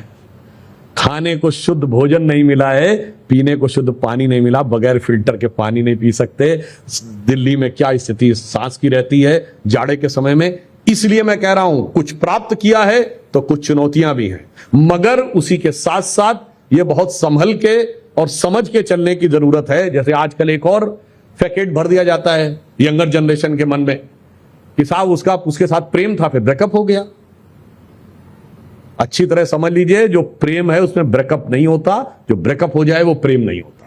खाने को शुद्ध भोजन नहीं मिला है, पीने को शुद्ध पानी नहीं मिला, बगैर फिल्टर के पानी नहीं पी सकते। दिल्ली में क्या स्थिति सांस की रहती है जाड़े के समय में। इसलिए मैं कह रहा हूं कुछ प्राप्त किया है तो कुछ चुनौतियां भी हैं, मगर उसी के साथ साथ ये बहुत संभल के और समझ के चलने की जरूरत है। जैसे आजकल एक और फैकेट भर दिया जाता है यंगर जनरेशन के मन में कि साहब उसके साथ प्रेम था फिर ब्रेकअप हो गया। अच्छी तरह समझ लीजिए, जो प्रेम है उसमें ब्रेकअप नहीं होता, जो ब्रेकअप हो जाए वो प्रेम नहीं होता।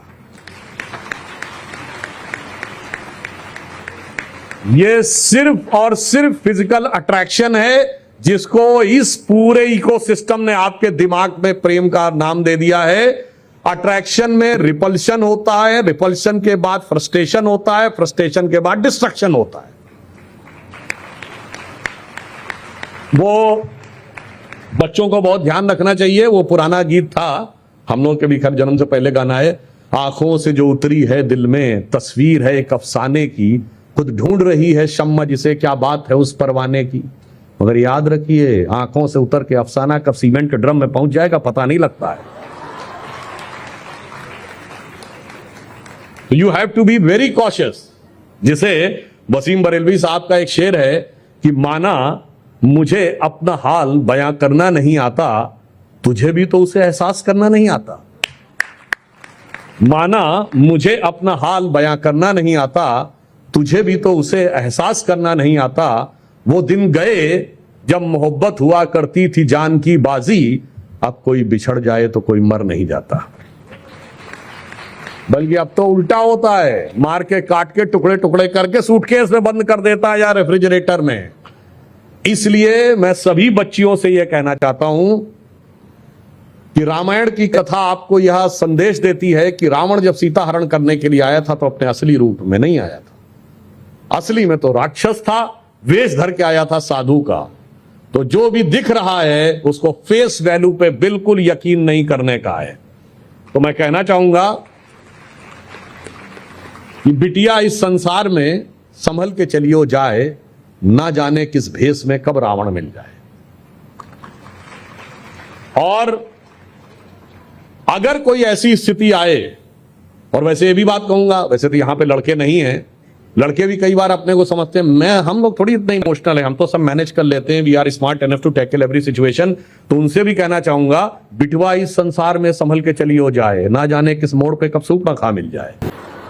ये सिर्फ और सिर्फ फिजिकल अट्रैक्शन है, जिसको इस पूरे इकोसिस्टम ने आपके दिमाग में प्रेम का नाम दे दिया है। अट्रैक्शन में रिपल्शन होता है, रिपल्शन के बाद फ्रस्ट्रेशन होता है, फ्रस्ट्रेशन के बाद डिस्ट्रक्शन होता है। वो बच्चों को बहुत ध्यान रखना चाहिए। वो पुराना गीत था, हम लोग के भी खैर जन्म से पहले गाना है, आंखों से जो उतरी है दिल में तस्वीर है एक अफसाने की, खुद ढूंढ रही है शम्मा जिसे क्या बात है उस परवाने की। मगर याद रखिए, आंखों से उतर के अफसाना कब सीमेंट के ड्रम में पहुंच जाएगा पता नहीं लगता है। You have to be very cautious. जिसे वसीम बरेलवी साहब का एक शेर है कि माना मुझे अपना हाल बयां करना नहीं आता, तुझे भी तो उसे एहसास करना नहीं आता। माना मुझे अपना हाल बयां करना नहीं आता, तुझे भी तो उसे एहसास करना नहीं आता। वो दिन गए जब मोहब्बत हुआ करती थी जान की बाजी, अब कोई बिछड़ जाए तो कोई मर नहीं जाता। बल्कि अब तो उल्टा होता है, मार के काट के टुकड़े टुकड़े करके सूटकेस में बंद कर देता है या रेफ्रिजरेटर में। इसलिए मैं सभी बच्चियों से यह कहना चाहता हूं कि रामायण की कथा आपको यह संदेश देती है कि रावण जब सीता हरण करने के लिए आया था तो अपने असली रूप में नहीं आया था। असली में तो राक्षस था, वेश धर के आया था साधु का। तो जो भी दिख रहा है उसको फेस वैल्यू पे बिल्कुल यकीन नहीं करने का है। तो मैं कहना चाहूंगा कि बिटिया इस संसार में संभल के चलियो जाए, ना जाने किस भेष में कब रावण मिल जाए। और अगर कोई ऐसी स्थिति आए, और वैसे ये भी बात कहूंगा, वैसे तो यहां पे लड़के नहीं हैं, लड़के भी कई बार अपने को समझते हैं हम लोग थोड़ी इतने इमोशनल हैं, हम तो सब मैनेज कर लेते हैं, we are smart enough to tackle every situation. तो उनसे भी कहना चाहूंगा, बिटवा इस संसार में संभल के चली हो जाए, ना जाने किस मोड़ पे कब सूप ना खा मिल जाए।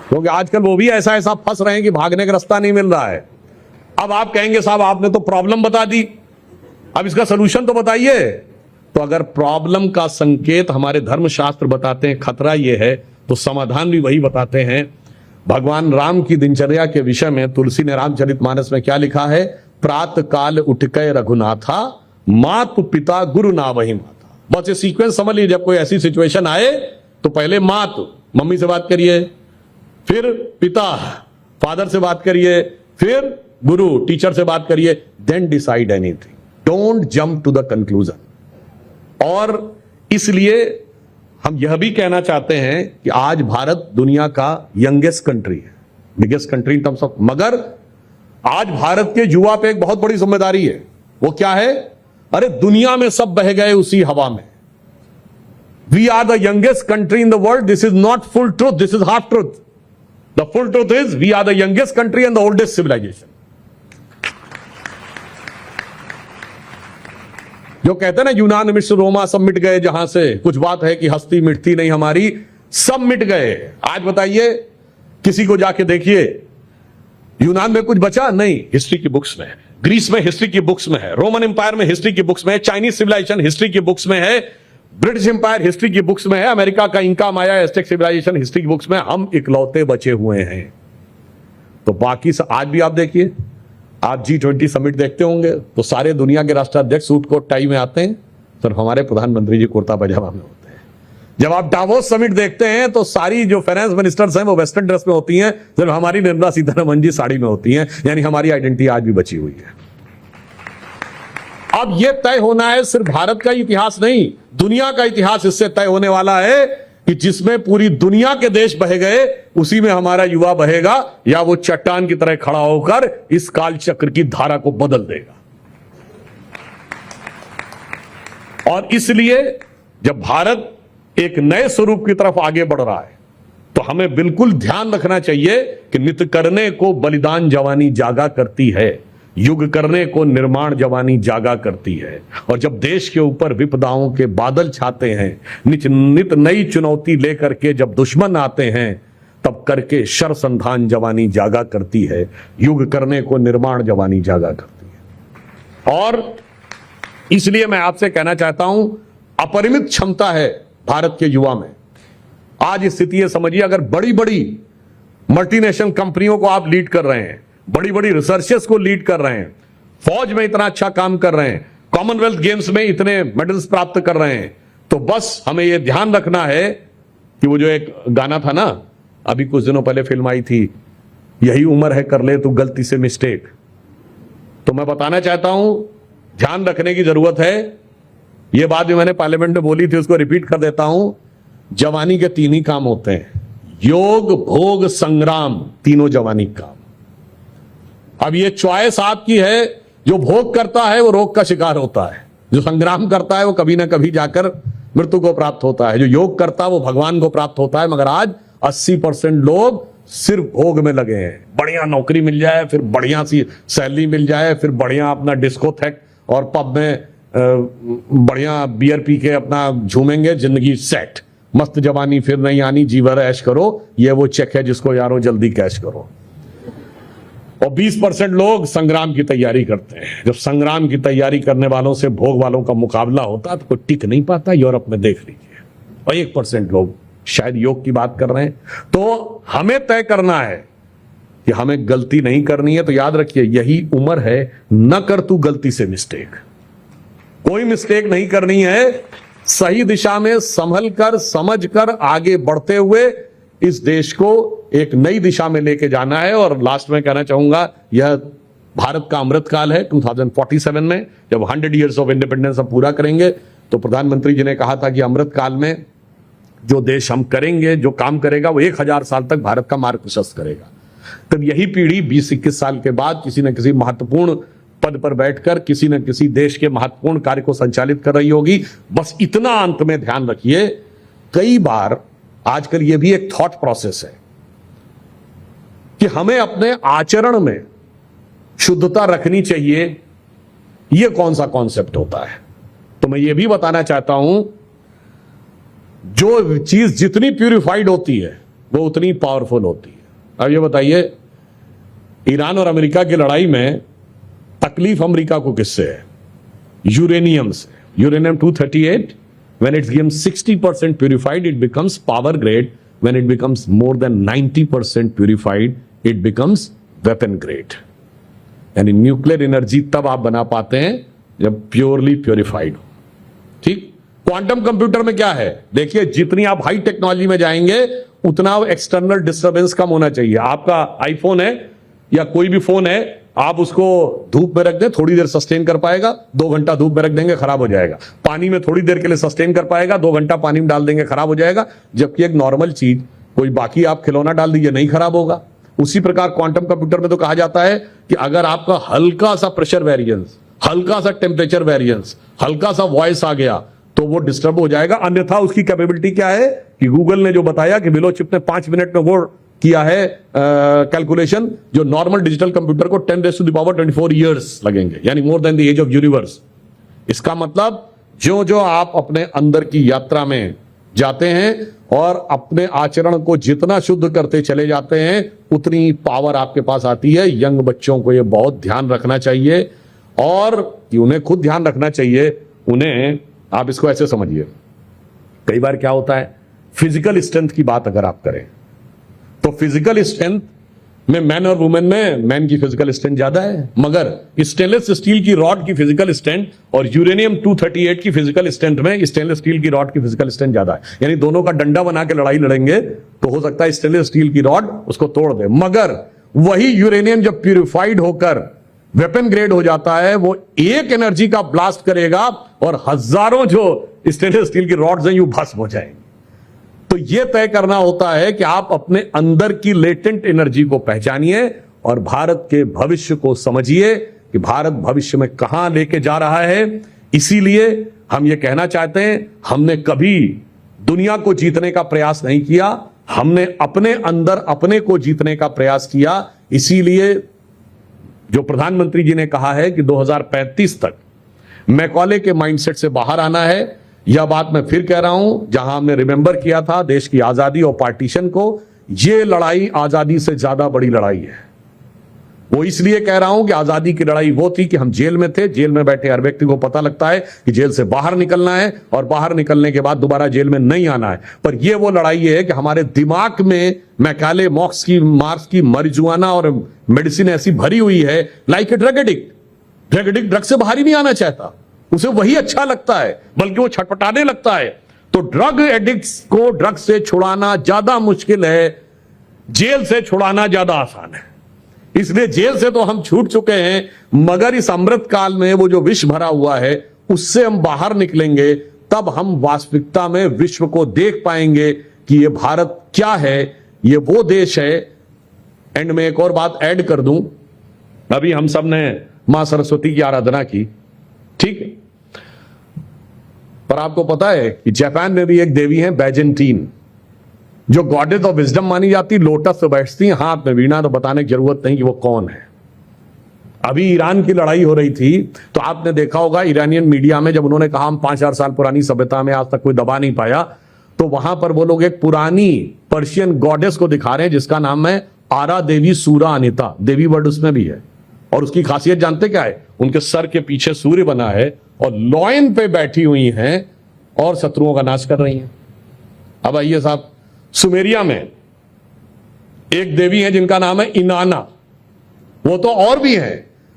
क्योंकि आजकल वो भी ऐसा ऐसा फंस रहे हैं कि भागने का रास्ता नहीं मिल रहा है। अब आप कहेंगे साहब आपने तो प्रॉब्लम बता दी, अब इसका सलूशन तो बताइए। तो अगर प्रॉब्लम का संकेत हमारे धर्मशास्त्र बताते हैं खतरा ये है, तो समाधान भी वही बताते हैं। भगवान राम की दिनचर्या के विषय में तुलसी ने रामचरितमानस में क्या लिखा है, प्रात काल उठके रघुनाथा, मातु पिता गुरु ना वही माता। बस ये सीक्वेंस समझ लीजिए, जब कोई ऐसी सिचुएशन आए तो पहले मातु मम्मी से बात करिए, फिर पिता फादर से बात करिए, फिर गुरु टीचर से बात करिए, then decide anything, don't jump to the conclusion. और इसलिए हम यह भी कहना चाहते हैं कि आज भारत दुनिया का यंगेस्ट कंट्री है, biggest country in terms of, मगर आज भारत के युवा पे एक बहुत बड़ी जिम्मेदारी है। वो क्या है, अरे दुनिया में सब बह गए उसी हवा में। We are the youngest country in the world, this is not full truth, this is half truth. The full truth is we are the youngest country and the oldest civilization. जो कहते हैं ना यूनान मिस्र रोमा सब मिट गए, जहां से कुछ बात है कि हस्ती मिटती नहीं हमारी, सब मिट गए। आज बताइए, किसी को जाके देखिए यूनान में कुछ बचा नहीं, हिस्ट्री की बुक्स में है, ग्रीस में हिस्ट्री की बुक्स में है, रोमन एम्पायर में हिस्ट्री की बुक्स में है, चाइनीज सिविलाइजेशन हिस्ट्री की बुक्स में है, ब्रिटिश एम्पायर हिस्ट्री की बुक्स में है, अमेरिका का इंका माया एस्टेक सिविलाइजेशन हिस्ट्री की बुक्स में, हम इकलौते बचे हुए हैं। तो बाकी आज भी आप देखिए, आप G20 समिट देखते होंगे तो सारे दुनिया के राष्ट्राध्यक्ष सूट कोट टाई में आते हैं, सिर्फ हमारे प्रधानमंत्री जी कुर्ता पजामा में होते हैं। जब आप डावोस समिट देखते हैं तो सारी जो फाइनेंस मिनिस्टर्स हैं वो वेस्टर्न ड्रेस में होती हैं, सिर्फ हमारी निर्मला सीतारमण जी साड़ी में होती हैं। यानी हमारी आइडेंटिटी आज भी बची हुई है। अब यह तय होना है, सिर्फ भारत का इतिहास नहीं, दुनिया का इतिहास इससे तय होने वाला है कि जिसमें पूरी दुनिया के देश बह गए, उसी में हमारा युवा बहेगा, या वो चट्टान की तरह खड़ा होकर इस काल चक्र की धारा को बदल देगा। और इसलिए जब भारत एक नए स्वरूप की तरफ आगे बढ़ रहा है, तो हमें बिल्कुल ध्यान रखना चाहिए कि नित करने को बलिदान जवानी जागा करती है, युग करने को निर्माण जवानी जागा करती है। और जब देश के ऊपर विपदाओं के बादल छाते हैं, नित नई चुनौती लेकर के जब दुश्मन आते हैं, तब करके शर संधान जवानी जागा करती है, युग करने को निर्माण जवानी जागा करती है। और इसलिए मैं आपसे कहना चाहता हूं, अपरिमित क्षमता है भारत के युवा में। आज स्थिति ये समझिए, अगर बड़ी बड़ी मल्टीनेशनल कंपनियों को आप लीड कर रहे हैं, बड़ी बड़ी रिसर्चेस को लीड कर रहे हैं, फौज में इतना अच्छा काम कर रहे हैं, कॉमनवेल्थ गेम्स में इतने मेडल्स प्राप्त कर रहे हैं, तो बस हमें यह ध्यान रखना है कि वो जो एक गाना था ना, अभी कुछ दिनों पहले फिल्म आई थी, यही उम्र है कर ले तू गलती से मिस्टेक। तो मैं बताना चाहता हूं, ध्यान रखने की जरूरत है। यह बात भी मैंने पार्लियामेंट में बोली थी, उसको रिपीट कर देता हूं। जवानी के तीन ही काम होते हैं, योग, भोग, संग्राम, तीनों जवानी काम। अब ये चॉइस आपकी है। जो भोग करता है वो रोग का शिकार होता है, जो संग्राम करता है वो कभी ना कभी जाकर मृत्यु को प्राप्त होता है, जो योग करता है वो भगवान को प्राप्त होता है। मगर आज 80% लोग सिर्फ भोग में लगे हैं। बढ़िया नौकरी मिल जाए, फिर बढ़िया सी सैलरी मिल जाए, फिर बढ़िया अपना डिस्कोथेक और पब में बढ़िया बियर पी के अपना झूमेंगे, जिंदगी सेट, मस्त जवानी फिर नहीं आनी, जीवर ऐश करो। ये वो चेक है जिसको यारो जल्दी कैश करो। और 20% लोग संग्राम की तैयारी करते हैं। जब संग्राम की तैयारी करने वालों से भोग वालों का मुकाबला होता है तो कोई टिक नहीं पाता। यूरोप में देख लीजिए। और 1% लोग शायद योग की बात कर रहे हैं। तो हमें तय करना है कि हमें गलती नहीं करनी है। तो याद रखिए, यही उम्र है, न कर तू गलती से मिस्टेक। कोई मिस्टेक नहीं करनी है, सही दिशा में संभल कर, समझ कर आगे बढ़ते हुए इस देश को एक नई दिशा में लेके जाना है। और लास्ट में कहना चाहूंगा, यह भारत का अमृतकाल है। 2047 में जब 100 ईयर्स ऑफ इंडिपेंडेंस हम पूरा करेंगे, तो प्रधानमंत्री जी ने कहा था कि अमृतकाल में जो देश हम करेंगे, जो काम करेगा, वो 1000 साल तक भारत का मार्ग प्रशस्त करेगा। तब यही पीढ़ी 20-21 साल के बाद किसी न किसी महत्वपूर्ण पद पर बैठकर किसी न किसी देश के महत्वपूर्ण कार्य को संचालित कर रही होगी। बस इतना अंत में ध्यान रखिए, कई बार आजकल यह भी एक थॉट प्रोसेस है कि हमें अपने आचरण में शुद्धता रखनी चाहिए। यह कौन सा कॉन्सेप्ट होता है? तो मैं यह भी बताना चाहता हूं, जो चीज जितनी प्यूरिफाइड होती है वो उतनी पावरफुल होती है। अब ये बताइए, ईरान और अमेरिका की लड़ाई में तकलीफ अमेरिका को किससे है? यूरेनियम से। Uranium 238, when it's given 60% purified, it becomes power grade. When it becomes more than 90% purified, it becomes weapon grade. यानी न्यूक्लियर एनर्जी तब आप बना पाते हैं जब प्योरली प्योरिफाइड हो। ठीक। क्वांटम कंप्यूटर में क्या है? देखिए, जितनी आप हाई टेक्नोलॉजी में जाएंगे, उतना एक्सटर्नल डिस्टर्बेंस कम होना चाहिए। आपका आईफोन है या कोई भी फोन है, आप उसको धूप में रख दें, थोड़ी देर सस्टेन कर पाएगा। 2 घंटा धूप में रख देंगे, खराब हो जाएगा। पानी में थोड़ी देर के लिए सस्टेन कर पाएगा, 2 घंटा पानी में डाल देंगे, खराब हो जाएगा। जबकि एक नॉर्मल चीज, कोई बाकी आप खिलौना डाल दीजिए, नहीं खराब होगा। उसी प्रकार क्वांटम कंप्यूटर में तो कहा जाता है कि अगर आपका हल्का सा प्रेशर वेरिएंस, हल्का सा टेम्परेचर वेरिएंस, हल्का सा वॉइस आ गया, तो वो डिस्टर्ब हो जाएगा। अन्यथा उसकी कैपेबिलिटी क्या है कि गूगल ने जो बताया कि बिलोचिप ने 5 मिनट में वो किया है कैलकुलेशन, जो नॉर्मल डिजिटल कंप्यूटर को 10⁻24 ईयर्स लगेंगे, यानी more than the age of universe. इसका मतलब जो जो आप अपने अंदर की यात्रा में जाते हैं और अपने आचरण को जितना शुद्ध करते चले जाते हैं, उतनी पावर आपके पास आती है। यंग बच्चों को यह बहुत ध्यान रखना चाहिए, और उन्हें खुद ध्यान रखना चाहिए। उन्हें आप इसको ऐसे समझिए, कई बार क्या होता है, फिजिकल स्ट्रेंथ की बात अगर आप करें, तो फिजिकल स्ट्रेंथ में मैन और वुमेन में मैन की फिजिकल स्ट्रेंथ ज्यादा है, मगर स्टेनलेस स्टील की रॉड की फिजिकल स्ट्रेंथ और यूरेनियम 238 की फिजिकल स्ट्रेंथ में स्टेनलेस स्टील की रॉड की फिजिकल स्ट्रेंथ ज्यादा है। यानी दोनों का डंडा बना के लड़ाई लड़ेंगे तो हो सकता है स्टेनलेस स्टील की रॉड उसको तोड़ दे, मगर वही यूरेनियम जब प्यूरिफाइड होकर वेपन ग्रेड हो जाता है, वो एक एनर्जी का ब्लास्ट करेगा और हजारों जो स्टेनलेस स्टील की रॉड्स हैं यूं भस्म हो जाएंगे। तो यह तय करना होता है कि आप अपने अंदर की लेटेंट एनर्जी को पहचानिए और भारत के भविष्य को समझिए कि भारत भविष्य में कहां लेके जा रहा है। इसीलिए हम ये कहना चाहते हैं, हमने कभी दुनिया को जीतने का प्रयास नहीं किया, हमने अपने अंदर अपने को जीतने का प्रयास किया। इसीलिए जो प्रधानमंत्री जी ने कहा है कि 2035 तक मैकॉले के माइंडसेट से बाहर आना है, यह बात मैं फिर कह रहा हूं। जहां हमने रिमेंबर किया था देश की आजादी और पार्टीशन को, यह लड़ाई आजादी से ज्यादा बड़ी लड़ाई है। वो इसलिए कह रहा हूं कि आजादी की लड़ाई वो थी कि हम जेल में थे, जेल में बैठे हर व्यक्ति को पता लगता है कि जेल से बाहर निकलना है और बाहर निकलने के बाद दोबारा जेल में नहीं आना है। पर यह वो लड़ाई है कि हमारे दिमाग में मैकाले मार्क्स की marijuana और मेडिसिन ऐसी भरी हुई है, like a drug addict. Drug addict drug से बाहर ही नहीं आना चाहता, उसे वही अच्छा लगता है, बल्कि वो छटपटाने लगता है। तो ड्रग एडिक्ट्स को ड्रग से छुड़ाना ज्यादा मुश्किल है, जेल से छुड़ाना ज्यादा आसान है। इसलिए जेल से तो हम छूट चुके हैं, मगर इस अमृत काल में वो जो विष भरा हुआ है उससे हम बाहर निकलेंगे, तब हम वास्तविकता में विश्व को देख पाएंगे कि ये भारत क्या है, ये वो देश है। एंड में एक और बात ऐड कर दूं, अभी हम सब ने मां सरस्वती की आराधना की, ठीक है, पर आपको पता है कि जापान में भी एक देवी है बैजेंटीन, जो गॉडेस ऑफ विजडम मानी जाती, लोटस पे बैठती हैं, हाथ में वीणा। तो बताने की जरूरत नहीं कि वो कौन है। अभी ईरान की लड़ाई हो रही थी तो आपने देखा होगा ईरानियन मीडिया में, जब उन्होंने कहा हम 5000 साल पुरानी सभ्यता में आज तक कोई दबा नहीं पाया, तो वहां पर वो लोग एक पुरानी पर्शियन गॉडेस को दिखा रहे हैं जिसका नाम है आरा देवी सूरा अनिता। देवी वर्ड उसमें भी है, और उसकी खासियत जानते क्या है? उनके सर के पीछे सूर्य बना है और लॉयन पे बैठी हुई हैं और शत्रुओं का नाश कर रही हैं। अब आइए साहब, सुमेरिया में एक देवी है जिनका नाम है इनाना, वो तो और भी है,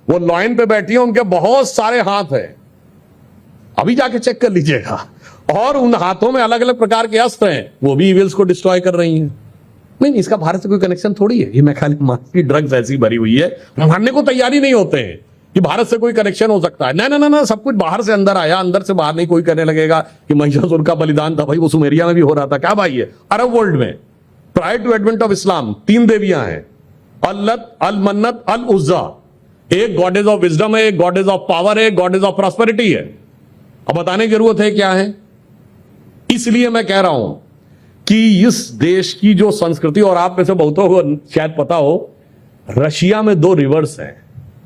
वो लॉयन पे बैठी है, उनके बहुत सारे हाथ हैं, अभी जाके चेक कर लीजिएगा, और उन हाथों में अलग अलग प्रकार के अस्त्र हैं, वो भी इविल्स को डिस्ट्रॉय कर रही हैं। नहीं, इसका भारत से कोई कनेक्शन थोड़ी है, ये मैं खाली की ड्रग्स ऐसी भरी हुई है, मानने को तैयारी नहीं होते हैं कि भारत से कोई कनेक्शन हो सकता है। ना ना ना, सब कुछ बाहर से अंदर आया, अंदर से बाहर नहीं। कोई कहने लगेगा कि महिषासुर का बलिदान था, भाई वो सुमेरिया में भी हो रहा था, क्या भाई है? अरब वर्ल्ड में prior to advent of Islam 3 देवियां हैं, अल्लत, अल मन्नत, अल उज्जा। एक गॉडेस ऑफ विजडम है, एक गॉडेस ऑफ पावर है, एक गॉडेस ऑफ प्रॉस्पेरिटी है। अब बताने की जरूरत है क्या है? इसलिए मैं कह रहा हूं कि इस देश की जो संस्कृति, और आप में से बहुतों को शायद पता हो, रशिया में 2 रिवर्स हैं,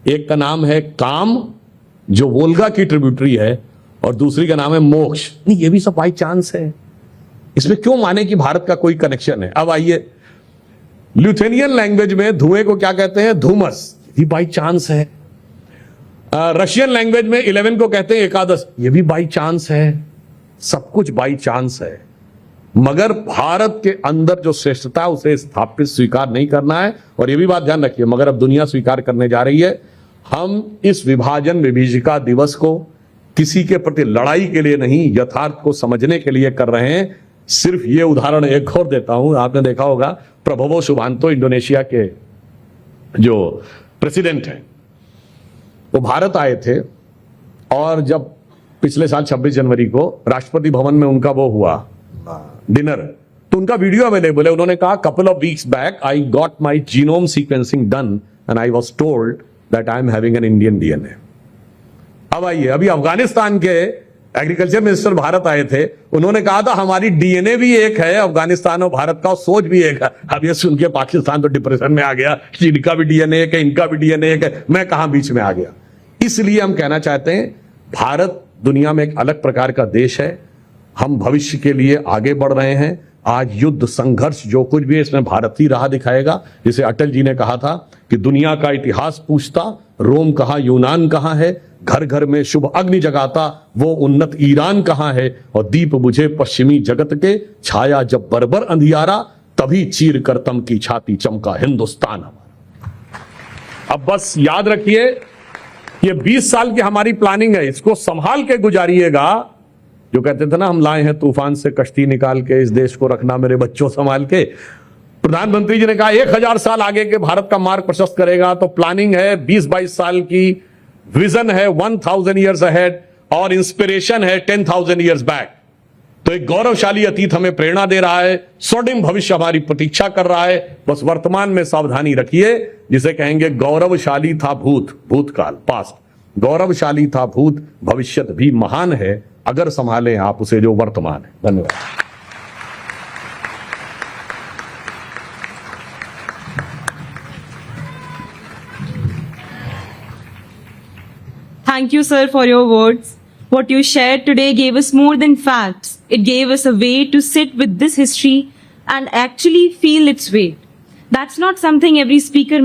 एक का नाम है काम जो वोल्गा की ट्रिब्यूटरी है, और दूसरी का नाम है मोक्ष। नहीं, ये भी सब बाई चांस है, इसमें क्यों माने कि भारत का कोई कनेक्शन है? अब आइए, ल्यूथेनियन लैंग्वेज में धुएं को क्या कहते हैं? धूमस, ये बाई चांस है। रशियन लैंग्वेज में 11 को कहते हैं एकादश, ये भी बाई चांस है। सब कुछ बाई चांस है, मगर भारत के अंदर जो श्रेष्ठता है उसे स्थापित स्वीकार नहीं करना है। और यह भी बात ध्यान रखिए, मगर अब दुनिया स्वीकार करने जा रही है। हम इस विभाजन विभीषिका दिवस को किसी के प्रति लड़ाई के लिए नहीं, यथार्थ को समझने के लिए कर रहे हैं। सिर्फ ये उदाहरण एक और देता हूं, आपने देखा होगा प्रभोवो सुबांतो इंडोनेशिया के जो प्रेसिडेंट हैं, वो भारत आए थे, और जब पिछले साल 26 जनवरी को राष्ट्रपति भवन में उनका वो हुआ डिनर, तो उनका वीडियो अवेलेबल है। उन्होंने कहा, couple of weeks back I got my genome sequencing done and I was told that I am having an Indian DNA. अब आइए, अभी अफगानिस्तान के एग्रीकल्चर मिनिस्टर भारत आए थे, उन्होंने कहा था हमारी डीएनए भी एक है अफगानिस्तान और भारत का, सोच भी एक है। अब ये सुन के पाकिस्तान तो डिप्रेशन में आ गया कि इनका भी डीएनए एक है, इनका भी डीएनए एक है, मैं कहां बीच में आ गया। इसलिए हम कहना चाहते हैं, भारत दुनिया में एक अलग प्रकार का देश है, हम भविष्य के लिए आगे बढ़ रहे हैं। आज युद्ध संघर्ष जो कुछ भी है, इसमें भारत ही राह दिखाएगा। जिसे अटल जी ने कहा था कि दुनिया का इतिहास पूछता, रोम कहां यूनान कहां है, घर घर में शुभ अग्नि जगाता, वो उन्नत ईरान कहां है, और दीप बुझे पश्चिमी जगत के, छाया जब बर्बर अंधियारा, तभी चीर कर तम की छाती चमका हिंदुस्तान हमारा। अब बस याद रखिए, ये 20 साल की हमारी प्लानिंग है, इसको संभाल के गुजारिएगा। जो कहते थे ना, हम लाए हैं तूफान से कश्ती निकाल के, इस देश को रखना मेरे बच्चों संभाल के। प्रधानमंत्री जी ने कहा 1000 साल आगे के भारत का मार्ग प्रशस्त करेगा, तो प्लानिंग है 20-22 साल की, विजन है 1000 ईयर्स अहेड, और इंस्पिरेशन है 10,000 ईयर्स बैक। तो एक गौरवशाली अतीत हमें प्रेरणा दे रहा है, स्वर्णिम भविष्य हमारी प्रतीक्षा कर रहा है। बस वर्तमान में सावधानी रखिए, जिसे कहेंगे गौरवशाली था भूत, भूतकाल, पास्ट। गौरवशाली था भूत, भविष्यत भी महान है अगर संभालें आप उसे जो वर्तमान है। धन्यवाद। Thank you, sir, for your words. What you shared today gave us more than facts. It gave us a way to sit with this history and actually feel its weight. That's not something every speaker